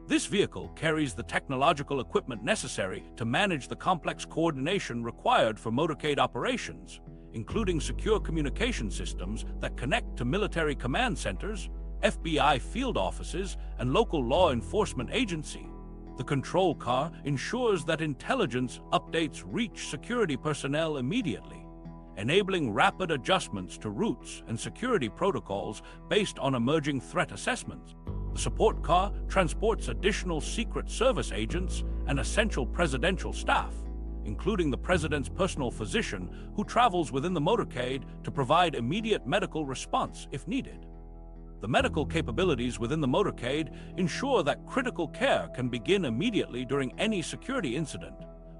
This vehicle carries the technological equipment necessary to manage the complex coordination required for motorcade operations, including secure communication systems that connect to military command centers, FBI field offices, and local law enforcement agencies. The control car ensures that intelligence updates reach security personnel immediately, enabling rapid adjustments to routes and security protocols based on emerging threat assessments. The support car transports additional Secret Service agents and essential presidential staff, including the president's personal physician who travels within the motorcade to provide immediate medical response if needed. The medical capabilities within the motorcade ensure that critical care can begin immediately during any security incident,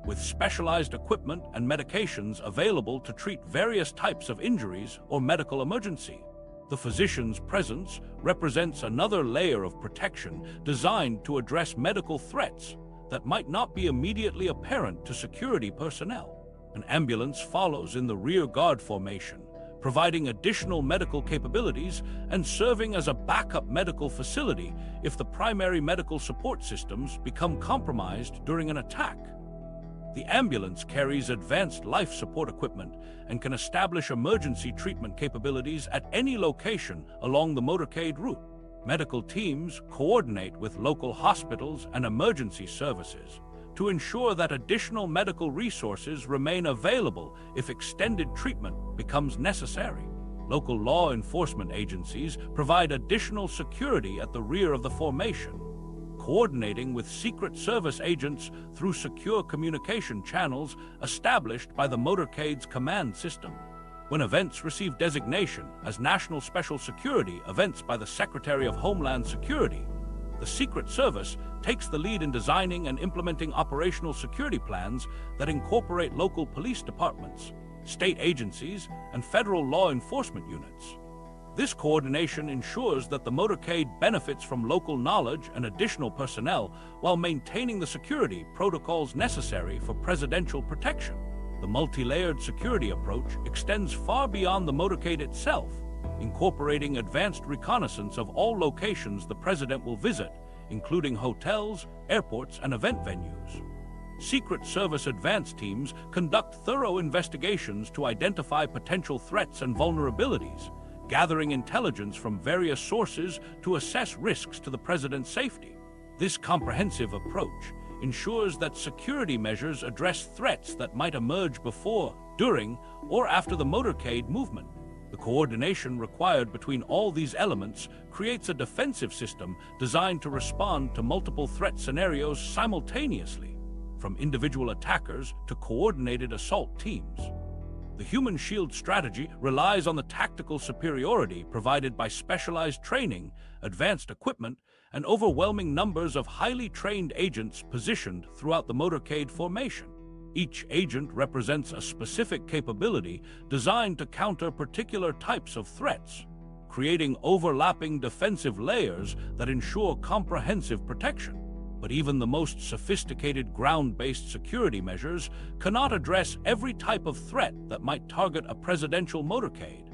with specialized equipment and medications available to treat various types of injuries or medical emergency. The physician's presence represents another layer of protection designed to address medical threats that might not be immediately apparent to security personnel. An ambulance follows in the rear guard formation, providing additional medical capabilities and serving as a backup medical facility if the primary medical support systems become compromised during an attack. The ambulance carries advanced life support equipment and can establish emergency treatment capabilities at any location along the motorcade route. Medical teams coordinate with local hospitals and emergency services to ensure that additional medical resources remain available if extended treatment becomes necessary. Local law enforcement agencies provide additional security at the rear of the formation, coordinating with Secret Service agents through secure communication channels established by the Motorcade's command system. When events receive designation as National Special Security events by the Secretary of Homeland Security, the Secret Service takes the lead in designing and implementing operational security plans that incorporate local police departments, state agencies, and federal law enforcement units. This coordination ensures that the motorcade benefits from local knowledge and additional personnel while maintaining the security protocols necessary for presidential protection. The multi-layered security approach extends far beyond the motorcade itself, incorporating advanced reconnaissance of all locations the president will visit, including hotels, airports, and event venues. Secret Service advance teams conduct thorough investigations to identify potential threats and vulnerabilities, gathering intelligence from various sources to assess risks to the president's safety. This comprehensive approach ensures that security measures address threats that might emerge before, during, or after the motorcade movement. The coordination required between all these elements creates a defensive system designed to respond to multiple threat scenarios simultaneously, from individual attackers to coordinated assault teams. The human shield strategy relies on the tactical superiority provided by specialized training, advanced equipment, and overwhelming numbers of highly trained agents positioned throughout the motorcade formation. Each agent represents a specific capability designed to counter particular types of threats, creating overlapping defensive layers that ensure comprehensive protection. But even the most sophisticated ground-based security measures cannot address every type of threat that might target a presidential motorcade,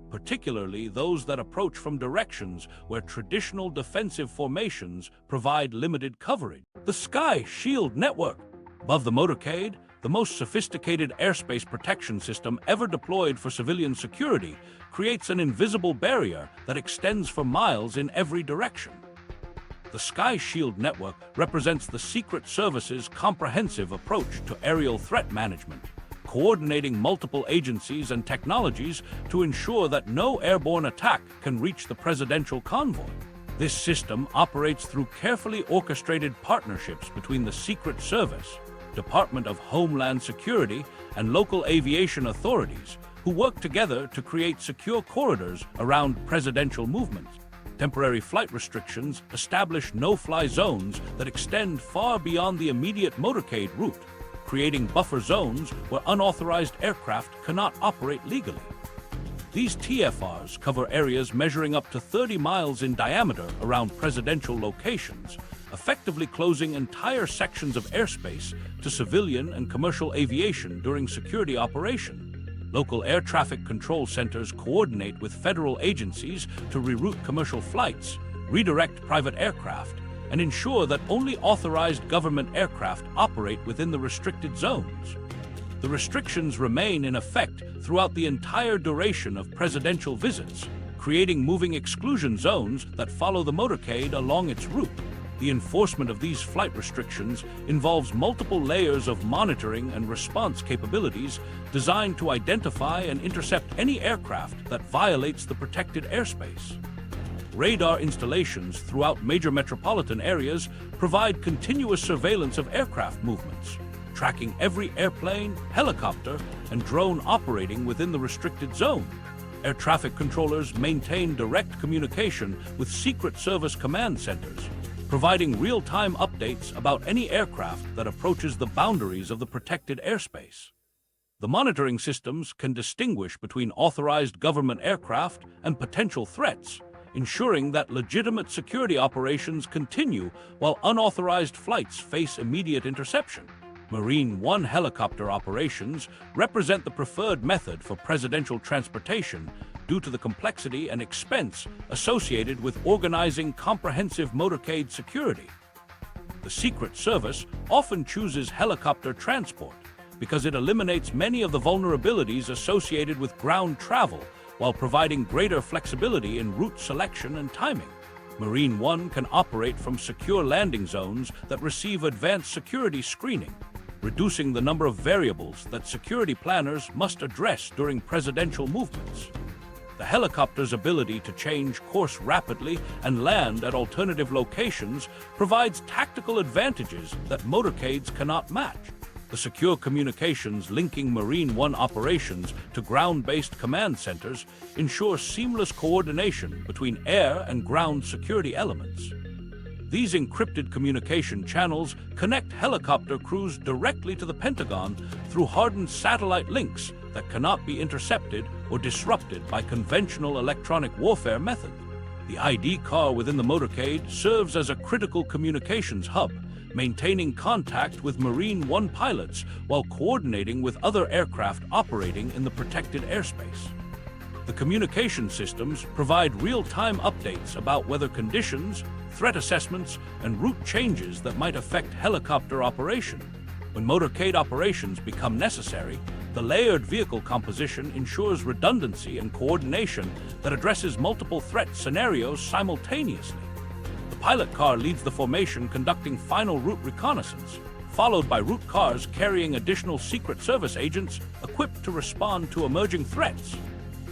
particularly those that approach from directions where traditional defensive formations provide limited coverage. The Sky Shield Network. Above the motorcade, the most sophisticated airspace protection system ever deployed for civilian security creates an invisible barrier that extends for miles in every direction. The Sky Shield Network represents the Secret Service's comprehensive approach to aerial threat management, coordinating multiple agencies and technologies to ensure that no airborne attack can reach the presidential convoy. This system operates through carefully orchestrated partnerships between the Secret Service, Department of Homeland Security, and local aviation authorities, who work together to create secure corridors around presidential movements. Temporary flight restrictions establish no-fly zones that extend far beyond the immediate motorcade route, creating buffer zones where unauthorized aircraft cannot operate legally. These TFRs cover areas measuring up to 30 miles in diameter around presidential locations, effectively closing entire sections of airspace to civilian and commercial aviation during security operations. Local air traffic control centers coordinate with federal agencies to reroute commercial flights, redirect private aircraft, and ensure that only authorized government aircraft operate within the restricted zones. The restrictions remain in effect throughout the entire duration of presidential visits, creating moving exclusion zones that follow the motorcade along its route. The enforcement of these flight restrictions involves multiple layers of monitoring and response capabilities designed to identify and intercept any aircraft that violates the protected airspace. Radar installations throughout major metropolitan areas provide continuous surveillance of aircraft movements, tracking every airplane, helicopter, and drone operating within the restricted zone. Air traffic controllers maintain direct communication with Secret Service command centers, providing real-time updates about any aircraft that approaches the boundaries of the protected airspace. The monitoring systems can distinguish between authorized government aircraft and potential threats, ensuring that legitimate security operations continue while unauthorized flights face immediate interception. Marine One helicopter operations represent the preferred method for presidential transportation due to the complexity and expense associated with organizing comprehensive motorcade security. The Secret Service often chooses helicopter transport because it eliminates many of the vulnerabilities associated with ground travel while providing greater flexibility in route selection and timing. Marine One can operate from secure landing zones that receive advanced security screening, reducing the number of variables that security planners must address during presidential movements. The helicopter's ability to change course rapidly and land at alternative locations provides tactical advantages that motorcades cannot match. The secure communications linking Marine One operations to ground-based command centers ensure seamless coordination between air and ground security elements. These encrypted communication channels connect helicopter crews directly to the Pentagon through hardened satellite links that cannot be intercepted or disrupted by conventional electronic warfare methods. The ID car within the motorcade serves as a critical communications hub, maintaining contact with Marine One pilots while coordinating with other aircraft operating in the protected airspace. The communication systems provide real-time updates about weather conditions, threat assessments, and route changes that might affect helicopter operation. When motorcade operations become necessary, the layered vehicle composition ensures redundancy and coordination that addresses multiple threat scenarios simultaneously. The pilot car leads the formation conducting final route reconnaissance, followed by route cars carrying additional Secret Service agents equipped to respond to emerging threats.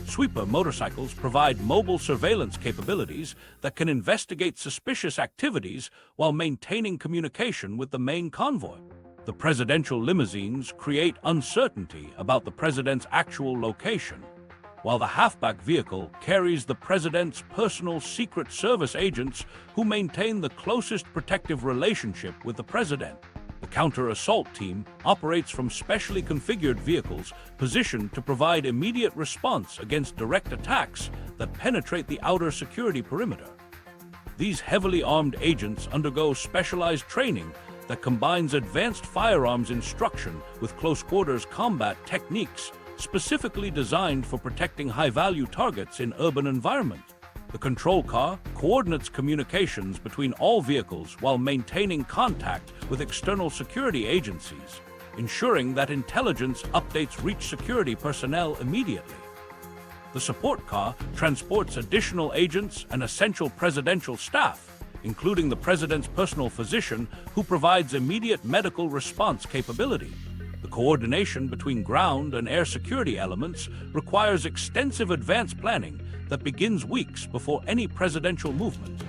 Sweeper motorcycles provide mobile surveillance capabilities that can investigate suspicious activities while maintaining communication with the main convoy. The presidential limousines create uncertainty about the president's actual location, while the Hazmat Vehicle carries the president's personal Secret Service agents who maintain the closest protective relationship with the president. The counter-assault team operates from specially configured vehicles positioned to provide immediate response against direct attacks that penetrate the outer security perimeter. These heavily armed agents undergo specialized training that combines advanced firearms instruction with close-quarters combat techniques specifically designed for protecting high-value targets in urban environments. The control car coordinates communications between all vehicles while maintaining contact with external security agencies, ensuring that intelligence updates reach security personnel immediately. The support car transports additional agents and essential presidential staff, including the president's personal physician who provides immediate medical response capability. The coordination between ground and air security elements requires extensive advanced planning that begins weeks before any presidential movement.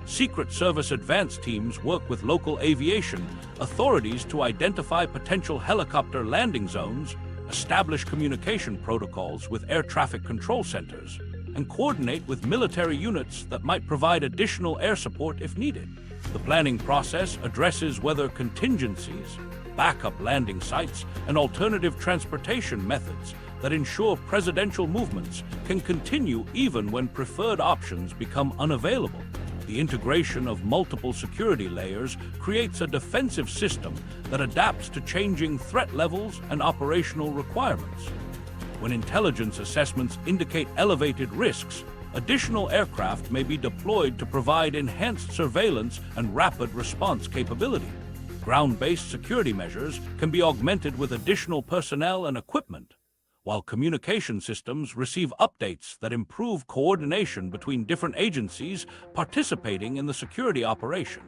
Secret Service advance teams work with local aviation authorities to identify potential helicopter landing zones, establish communication protocols with air traffic control centers, and coordinate with military units that might provide additional air support if needed. The planning process addresses weather contingencies, backup landing sites, and alternative transportation methods that ensure presidential movements can continue even when preferred options become unavailable. The integration of multiple security layers creates a defensive system that adapts to changing threat levels and operational requirements. When intelligence assessments indicate elevated risks, additional aircraft may be deployed to provide enhanced surveillance and rapid response capability. Ground-based security measures can be augmented with additional personnel and equipment, while communication systems receive updates that improve coordination between different agencies participating in the security operation.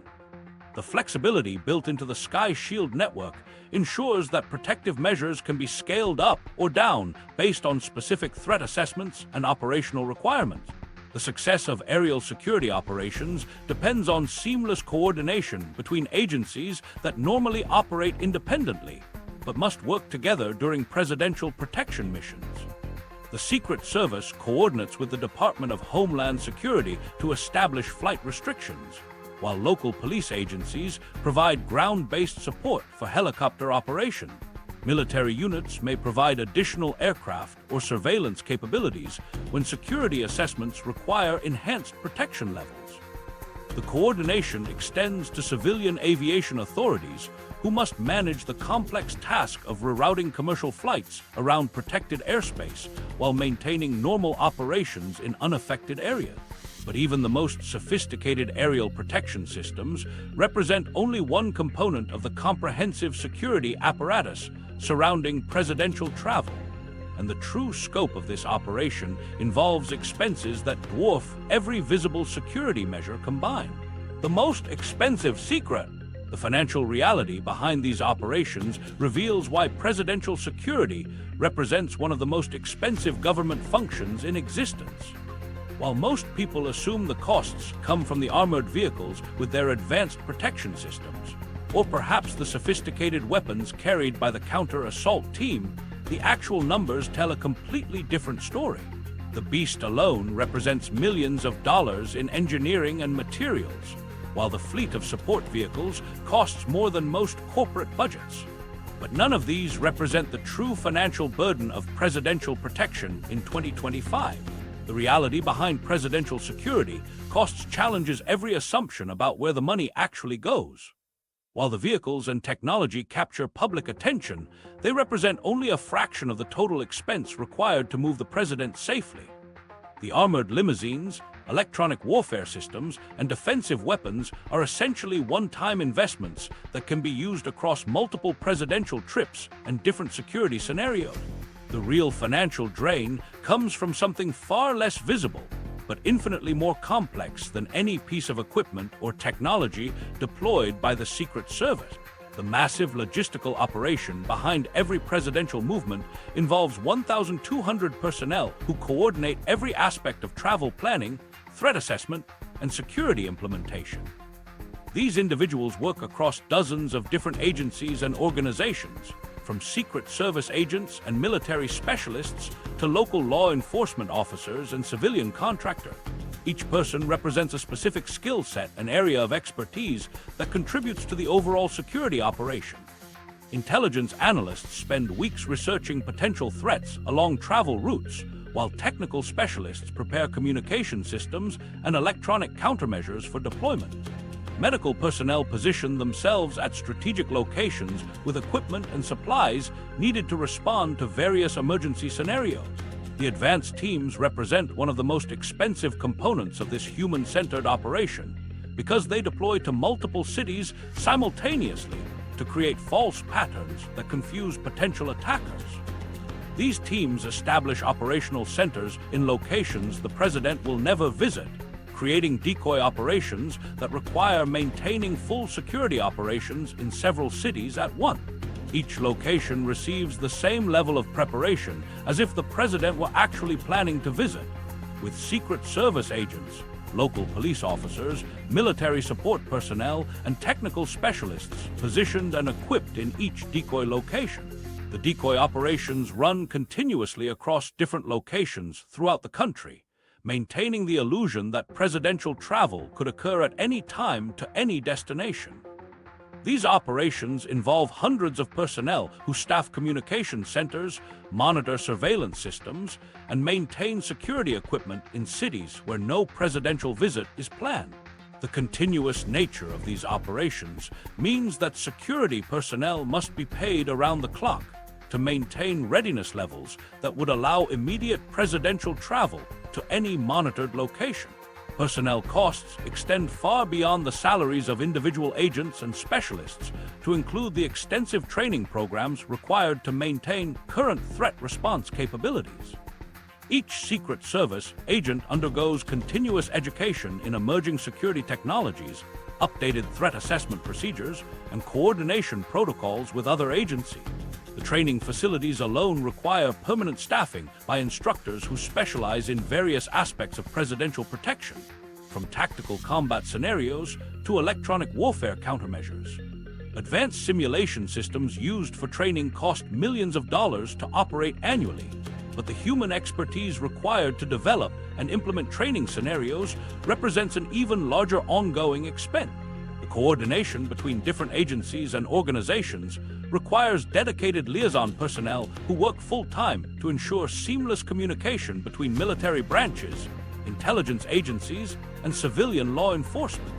The flexibility built into the Sky Shield network ensures that protective measures can be scaled up or down based on specific threat assessments and operational requirements. The success of aerial security operations depends on seamless coordination between agencies that normally operate independently, but must work together during presidential protection missions. The Secret Service coordinates with the Department of Homeland Security to establish flight restrictions, while local police agencies provide ground-based support for helicopter operation. Military units may provide additional aircraft or surveillance capabilities when security assessments require enhanced protection levels. The coordination extends to civilian aviation authorities who must manage the complex task of rerouting commercial flights around protected airspace while maintaining normal operations in unaffected areas. But even the most sophisticated aerial protection systems represent only one component of the comprehensive security apparatus surrounding presidential travel. and the true scope of this operation involves expenses that dwarf every visible security measure combined. The most expensive secret, the financial reality behind these operations, reveals why presidential security represents one of the most expensive government functions in existence. While most people assume the costs come from the armored vehicles with their advanced protection systems, or perhaps the sophisticated weapons carried by the counter-assault team, the actual numbers tell a completely different story. The beast alone represents millions of dollars in engineering and materials, while the fleet of support vehicles costs more than most corporate budgets. But none of these represent the true financial burden of presidential protection in 2025. The reality behind presidential security costs challenges every assumption about where the money actually goes. While the vehicles and technology capture public attention, they represent only a fraction of the total expense required to move the president safely. The armored limousines, electronic warfare systems, and defensive weapons are essentially one-time investments that can be used across multiple presidential trips and different security scenarios. The real financial drain comes from something far less visible, but infinitely more complex than any piece of equipment or technology deployed by the Secret Service. The massive logistical operation behind every presidential movement involves 1,200 personnel who coordinate every aspect of travel planning, threat assessment, and security implementation. These individuals work across dozens of different agencies and organizations, from Secret Service agents and military specialists to local law enforcement officers and civilian contractors. Each person represents a specific skill set and area of expertise that contributes to the overall security operation. Intelligence analysts spend weeks researching potential threats along travel routes, while technical specialists prepare communication systems and electronic countermeasures for deployment. Medical personnel position themselves at strategic locations with equipment and supplies needed to respond to various emergency scenarios. The advanced teams represent one of the most expensive components of this human-centered operation because they deploy to multiple cities simultaneously to create false patterns that confuse potential attackers. These teams establish operational centers in locations the president will never visit, creating decoy operations that require maintaining full security operations in several cities at once. Each location receives the same level of preparation as if the president were actually planning to visit, with Secret Service agents, local police officers, military support personnel, and technical specialists positioned and equipped in each decoy location. The decoy operations run continuously across different locations throughout the country, maintaining the illusion that presidential travel could occur at any time to any destination. These operations involve hundreds of personnel who staff communication centers, monitor surveillance systems, and maintain security equipment in cities where no presidential visit is planned. The continuous nature of these operations means that security personnel must be paid around the clock to maintain readiness levels that would allow immediate presidential travel to any monitored location. Personnel costs extend far beyond the salaries of individual agents and specialists to include the extensive training programs required to maintain current threat response capabilities. Each Secret Service agent undergoes continuous education in emerging security technologies, updated threat assessment procedures, and coordination protocols with other agencies. The training facilities alone require permanent staffing by instructors who specialize in various aspects of presidential protection, from tactical combat scenarios to electronic warfare countermeasures. Advanced simulation systems used for training cost millions of dollars to operate annually, but the human expertise required to develop and implement training scenarios represents an even larger ongoing expense. The coordination between different agencies and organizations requires dedicated liaison personnel who work full-time to ensure seamless communication between military branches, intelligence agencies, and civilian law enforcement.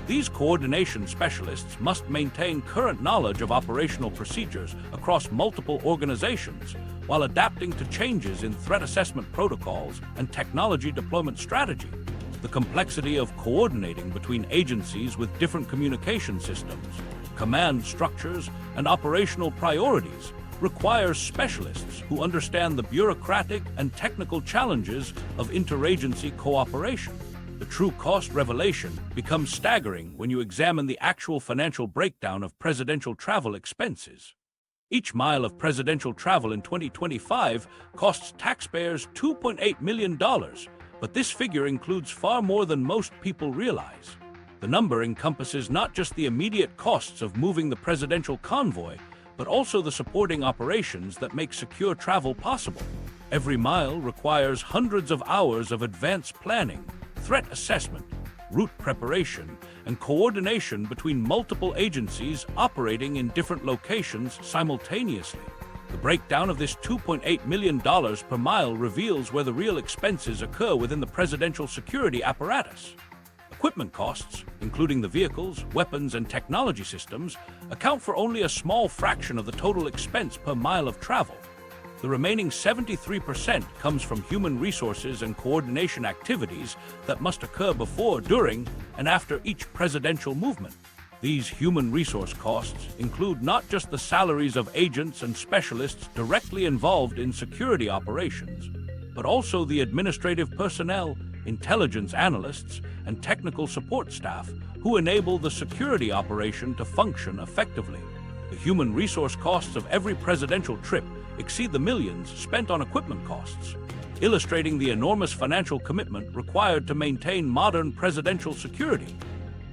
These coordination specialists must maintain current knowledge of operational procedures across multiple organizations while adapting to changes in threat assessment protocols and technology deployment strategy. The complexity of coordinating between agencies with different communication systems, command structures, and operational priorities requires specialists who understand the bureaucratic and technical challenges of interagency cooperation. The true cost revelation becomes staggering when you examine the actual financial breakdown of presidential travel expenses. Each mile of presidential travel in 2025 costs taxpayers $2.8 million, but this figure includes far more than most people realize. The number encompasses not just the immediate costs of moving the presidential convoy, but also the supporting operations that make secure travel possible. Every mile requires hundreds of hours of advanced planning, threat assessment, route preparation, and coordination between multiple agencies operating in different locations simultaneously. The breakdown of this $2.8 million per mile reveals where the real expenses occur within the presidential security apparatus. Equipment costs, including the vehicles, weapons, and technology systems, account for only a small fraction of the total expense per mile of travel. The remaining 73% comes from human resources and coordination activities that must occur before, during, and after each presidential movement. These human resource costs include not just the salaries of agents and specialists directly involved in security operations, but also the administrative personnel, intelligence analysts, and technical support staff who enable the security operation to function effectively. The human resource costs of every presidential trip exceed the millions spent on equipment costs, illustrating the enormous financial commitment required to maintain modern presidential security.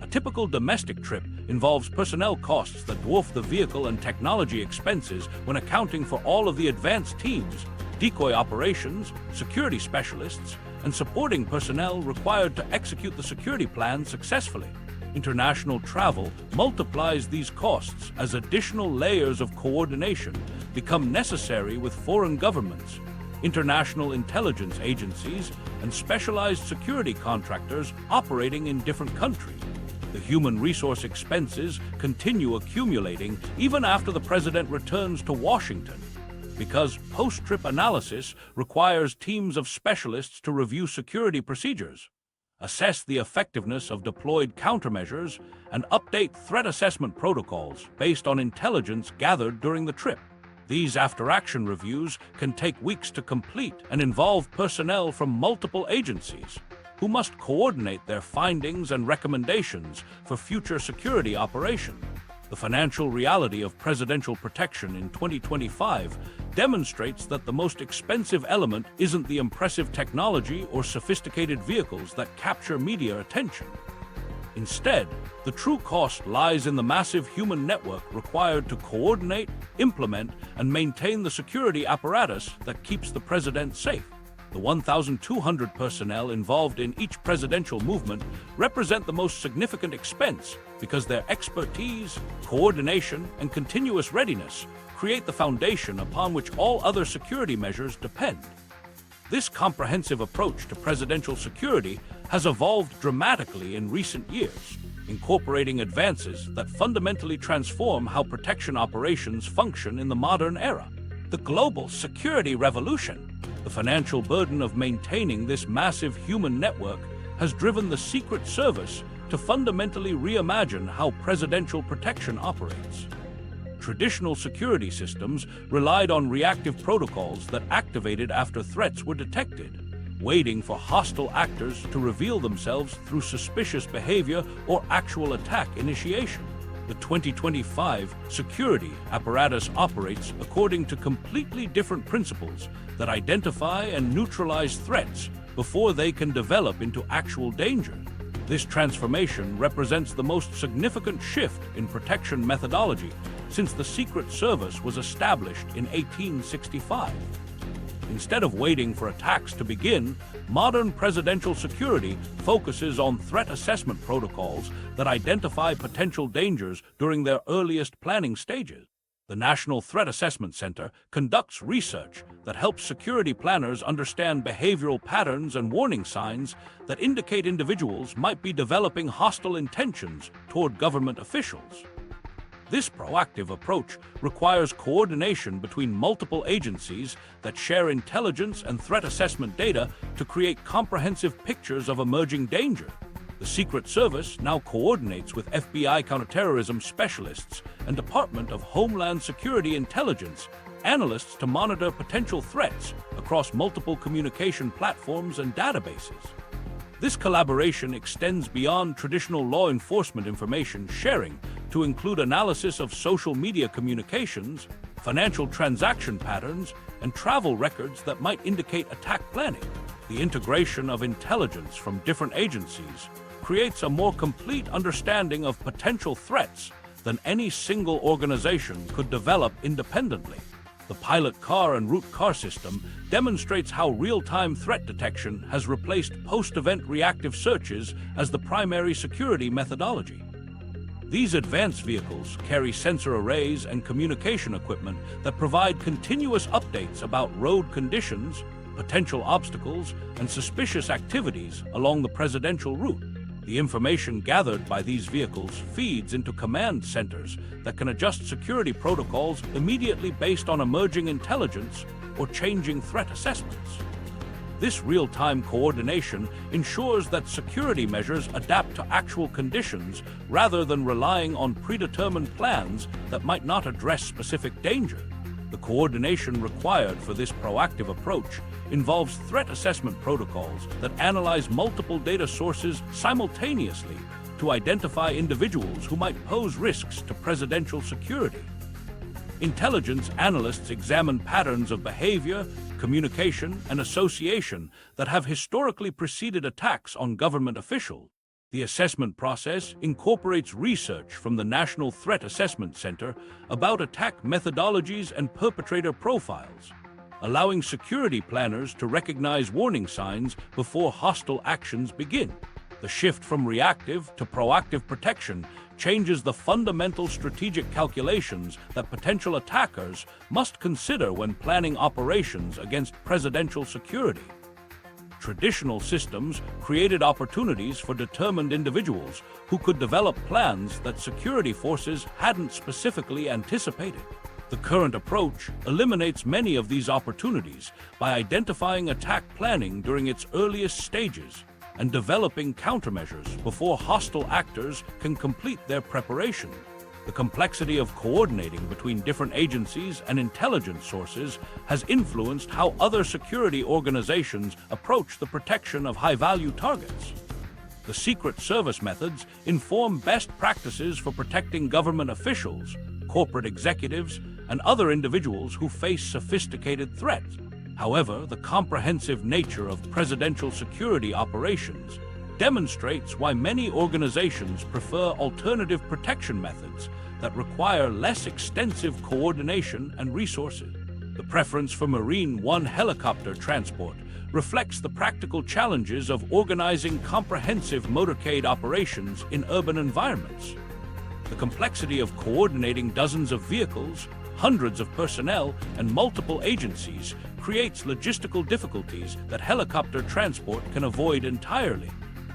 A typical domestic trip involves personnel costs that dwarf the vehicle and technology expenses when accounting for all of the advanced teams, decoy operations, security specialists, and supporting personnel required to execute the security plan successfully. International travel multiplies these costs as additional layers of coordination become necessary with foreign governments, international intelligence agencies, and specialized security contractors operating in different countries. The human resource expenses continue accumulating even after the president returns to Washington, because post-trip analysis requires teams of specialists to review security procedures, assess the effectiveness of deployed countermeasures, and update threat assessment protocols based on intelligence gathered during the trip. These after-action reviews can take weeks to complete and involve personnel from multiple agencies who must coordinate their findings and recommendations for future security operations. The financial reality of presidential protection in 2025 demonstrates that the most expensive element isn't the impressive technology or sophisticated vehicles that capture media attention. Instead, the true cost lies in the massive human network required to coordinate, implement, and maintain the security apparatus that keeps the president safe. The 1,200 personnel involved in each presidential movement represent the most significant expense because their expertise, coordination, and continuous readiness create the foundation upon which all other security measures depend. This comprehensive approach to presidential security has evolved dramatically in recent years, incorporating advances that fundamentally transform how protection operations function in the modern era. The global security revolution. The financial burden of maintaining this massive human network has driven the Secret Service to fundamentally reimagine how presidential protection operates. Traditional security systems relied on reactive protocols that activated after threats were detected, waiting for hostile actors to reveal themselves through suspicious behavior or actual attack initiation. The 2025 security apparatus operates according to completely different principles that identify and neutralize threats before they can develop into actual danger. This transformation represents the most significant shift in protection methodology since the Secret Service was established in 1865. Instead of waiting for attacks to begin, modern presidential security focuses on threat assessment protocols that identify potential dangers during their earliest planning stages. The National Threat Assessment Center conducts research that helps security planners understand behavioral patterns and warning signs that indicate individuals might be developing hostile intentions toward government officials. This proactive approach requires coordination between multiple agencies that share intelligence and threat assessment data to create comprehensive pictures of emerging danger. The Secret Service now coordinates with FBI counterterrorism specialists and Department of Homeland Security intelligence analysts to monitor potential threats across multiple communication platforms and databases. This collaboration extends beyond traditional law enforcement information sharing to include analysis of social media communications, financial transaction patterns, and travel records that might indicate attack planning. The integration of intelligence from different agencies creates a more complete understanding of potential threats than any single organization could develop independently. The pilot car and route car system demonstrates how real-time threat detection has replaced post-event reactive searches as the primary security methodology. These advanced vehicles carry sensor arrays and communication equipment that provide continuous updates about road conditions, potential obstacles, and suspicious activities along the presidential route. The information gathered by these vehicles feeds into command centers that can adjust security protocols immediately based on emerging intelligence or changing threat assessments. This real-time coordination ensures that security measures adapt to actual conditions rather than relying on predetermined plans that might not address specific danger. The coordination required for this proactive approach involves threat assessment protocols that analyze multiple data sources simultaneously to identify individuals who might pose risks to presidential security. Intelligence analysts examine patterns of behavior, communication, and association that have historically preceded attacks on government officials. The assessment process incorporates research from the National Threat Assessment Center about attack methodologies and perpetrator profiles, allowing security planners to recognize warning signs before hostile actions begin. The shift from reactive to proactive protection changes the fundamental strategic calculations that potential attackers must consider when planning operations against presidential security. Traditional systems created opportunities for determined individuals who could develop plans that security forces hadn't specifically anticipated. The current approach eliminates many of these opportunities by identifying attack planning during its earliest stages and developing countermeasures before hostile actors can complete their preparation. The complexity of coordinating between different agencies and intelligence sources has influenced how other security organizations approach the protection of high-value targets. The Secret Service methods inform best practices for protecting government officials, corporate executives, and other individuals who face sophisticated threats. However, the comprehensive nature of presidential security operations demonstrates why many organizations prefer alternative protection methods that require less extensive coordination and resources. The preference for Marine One helicopter transport reflects the practical challenges of organizing comprehensive motorcade operations in urban environments. The complexity of coordinating dozens of vehicles, hundreds of personnel, and multiple agencies creates logistical difficulties that helicopter transport can avoid entirely.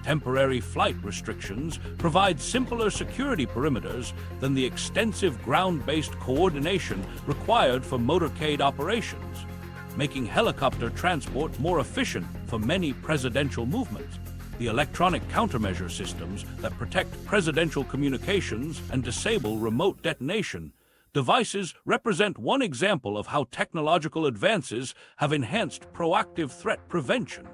Temporary flight restrictions provide simpler security perimeters than the extensive ground-based coordination required for motorcade operations, making helicopter transport more efficient for many presidential movements. The electronic countermeasure systems that protect presidential communications and disable remote detonation devices represent one example of how technological advances have enhanced proactive threat prevention.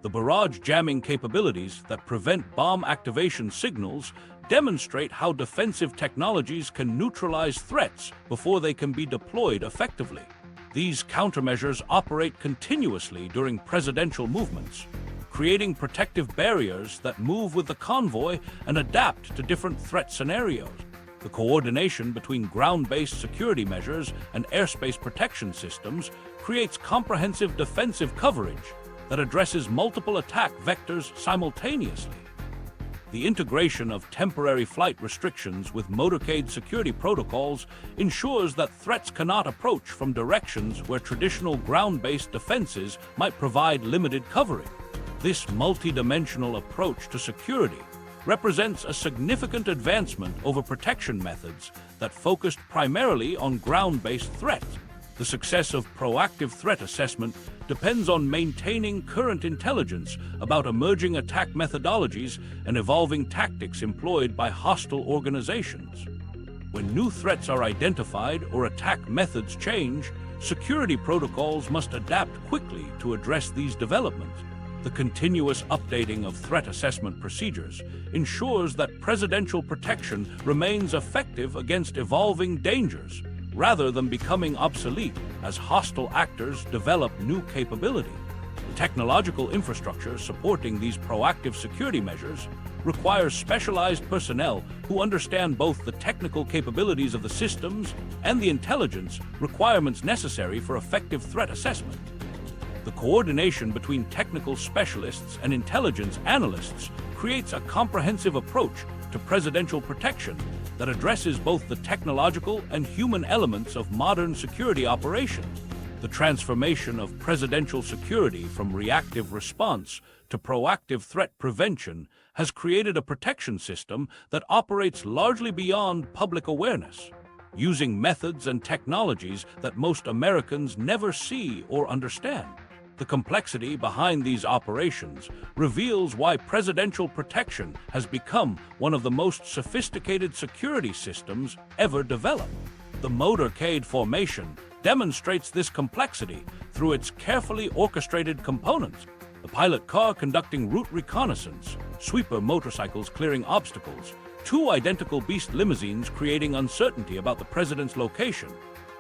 The barrage jamming capabilities that prevent bomb activation signals demonstrate how defensive technologies can neutralize threats before they can be deployed effectively. These countermeasures operate continuously during presidential movements, creating protective barriers that move with the convoy and adapt to different threat scenarios. The coordination between ground-based security measures and airspace protection systems creates comprehensive defensive coverage that addresses multiple attack vectors simultaneously. The integration of temporary flight restrictions with motorcade security protocols ensures that threats cannot approach from directions where traditional ground-based defenses might provide limited coverage. This multi-dimensional approach to security represents a significant advancement over protection methods that focused primarily on ground-based threats. The success of proactive threat assessment depends on maintaining current intelligence about emerging attack methodologies and evolving tactics employed by hostile organizations. When new threats are identified or attack methods change, security protocols must adapt quickly to address these developments. The continuous updating of threat assessment procedures ensures that presidential protection remains effective against evolving dangers, rather than becoming obsolete as hostile actors develop new capability. The technological infrastructure supporting these proactive security measures requires specialized personnel who understand both the technical capabilities of the systems and the intelligence requirements necessary for effective threat assessment. The coordination between technical specialists and intelligence analysts creates a comprehensive approach to presidential protection that addresses both the technological and human elements of modern security operations. The transformation of presidential security from reactive response to proactive threat prevention has created a protection system that operates largely beyond public awareness, using methods and technologies that most Americans never see or understand. The complexity behind these operations reveals why presidential protection has become one of the most sophisticated security systems ever developed. The Motorcade formation demonstrates this complexity through its carefully orchestrated components: the pilot car conducting route reconnaissance, sweeper motorcycles clearing obstacles, two identical beast limousines creating uncertainty about the president's location,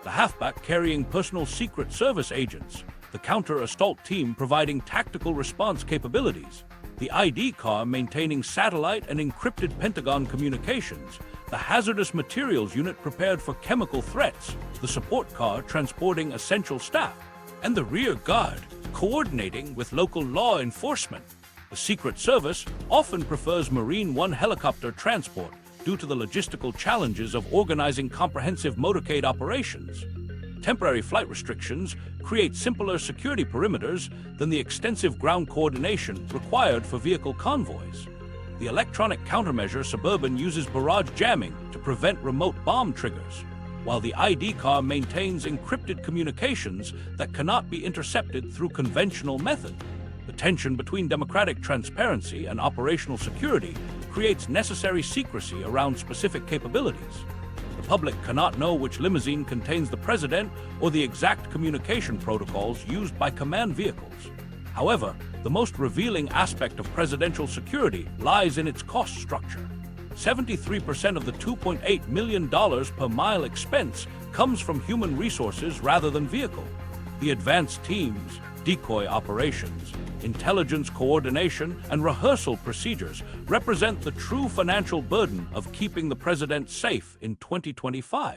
the halfback carrying personal Secret Service agents, the counter-assault team providing tactical response capabilities, the ID car maintaining satellite and encrypted Pentagon communications, the hazardous materials unit prepared for chemical threats, the support car transporting essential staff, and the rear guard coordinating with local law enforcement. The Secret Service often prefers Marine One helicopter transport due to the logistical challenges of organizing comprehensive motorcade operations. Temporary flight restrictions create simpler security perimeters than the extensive ground coordination required for vehicle convoys. The electronic countermeasure Suburban uses barrage jamming to prevent remote bomb triggers, while the ID car maintains encrypted communications that cannot be intercepted through conventional methods. The tension between democratic transparency and operational security creates necessary secrecy around specific capabilities. The public cannot know which limousine contains the president or the exact communication protocols used by command vehicles. However, the most revealing aspect of presidential security lies in its cost structure. 73% of the $2.8 million per mile expense comes from human resources rather than vehicle. The advanced teams, decoy operations, intelligence coordination, and rehearsal procedures represent the true financial burden of keeping the president safe in 2025.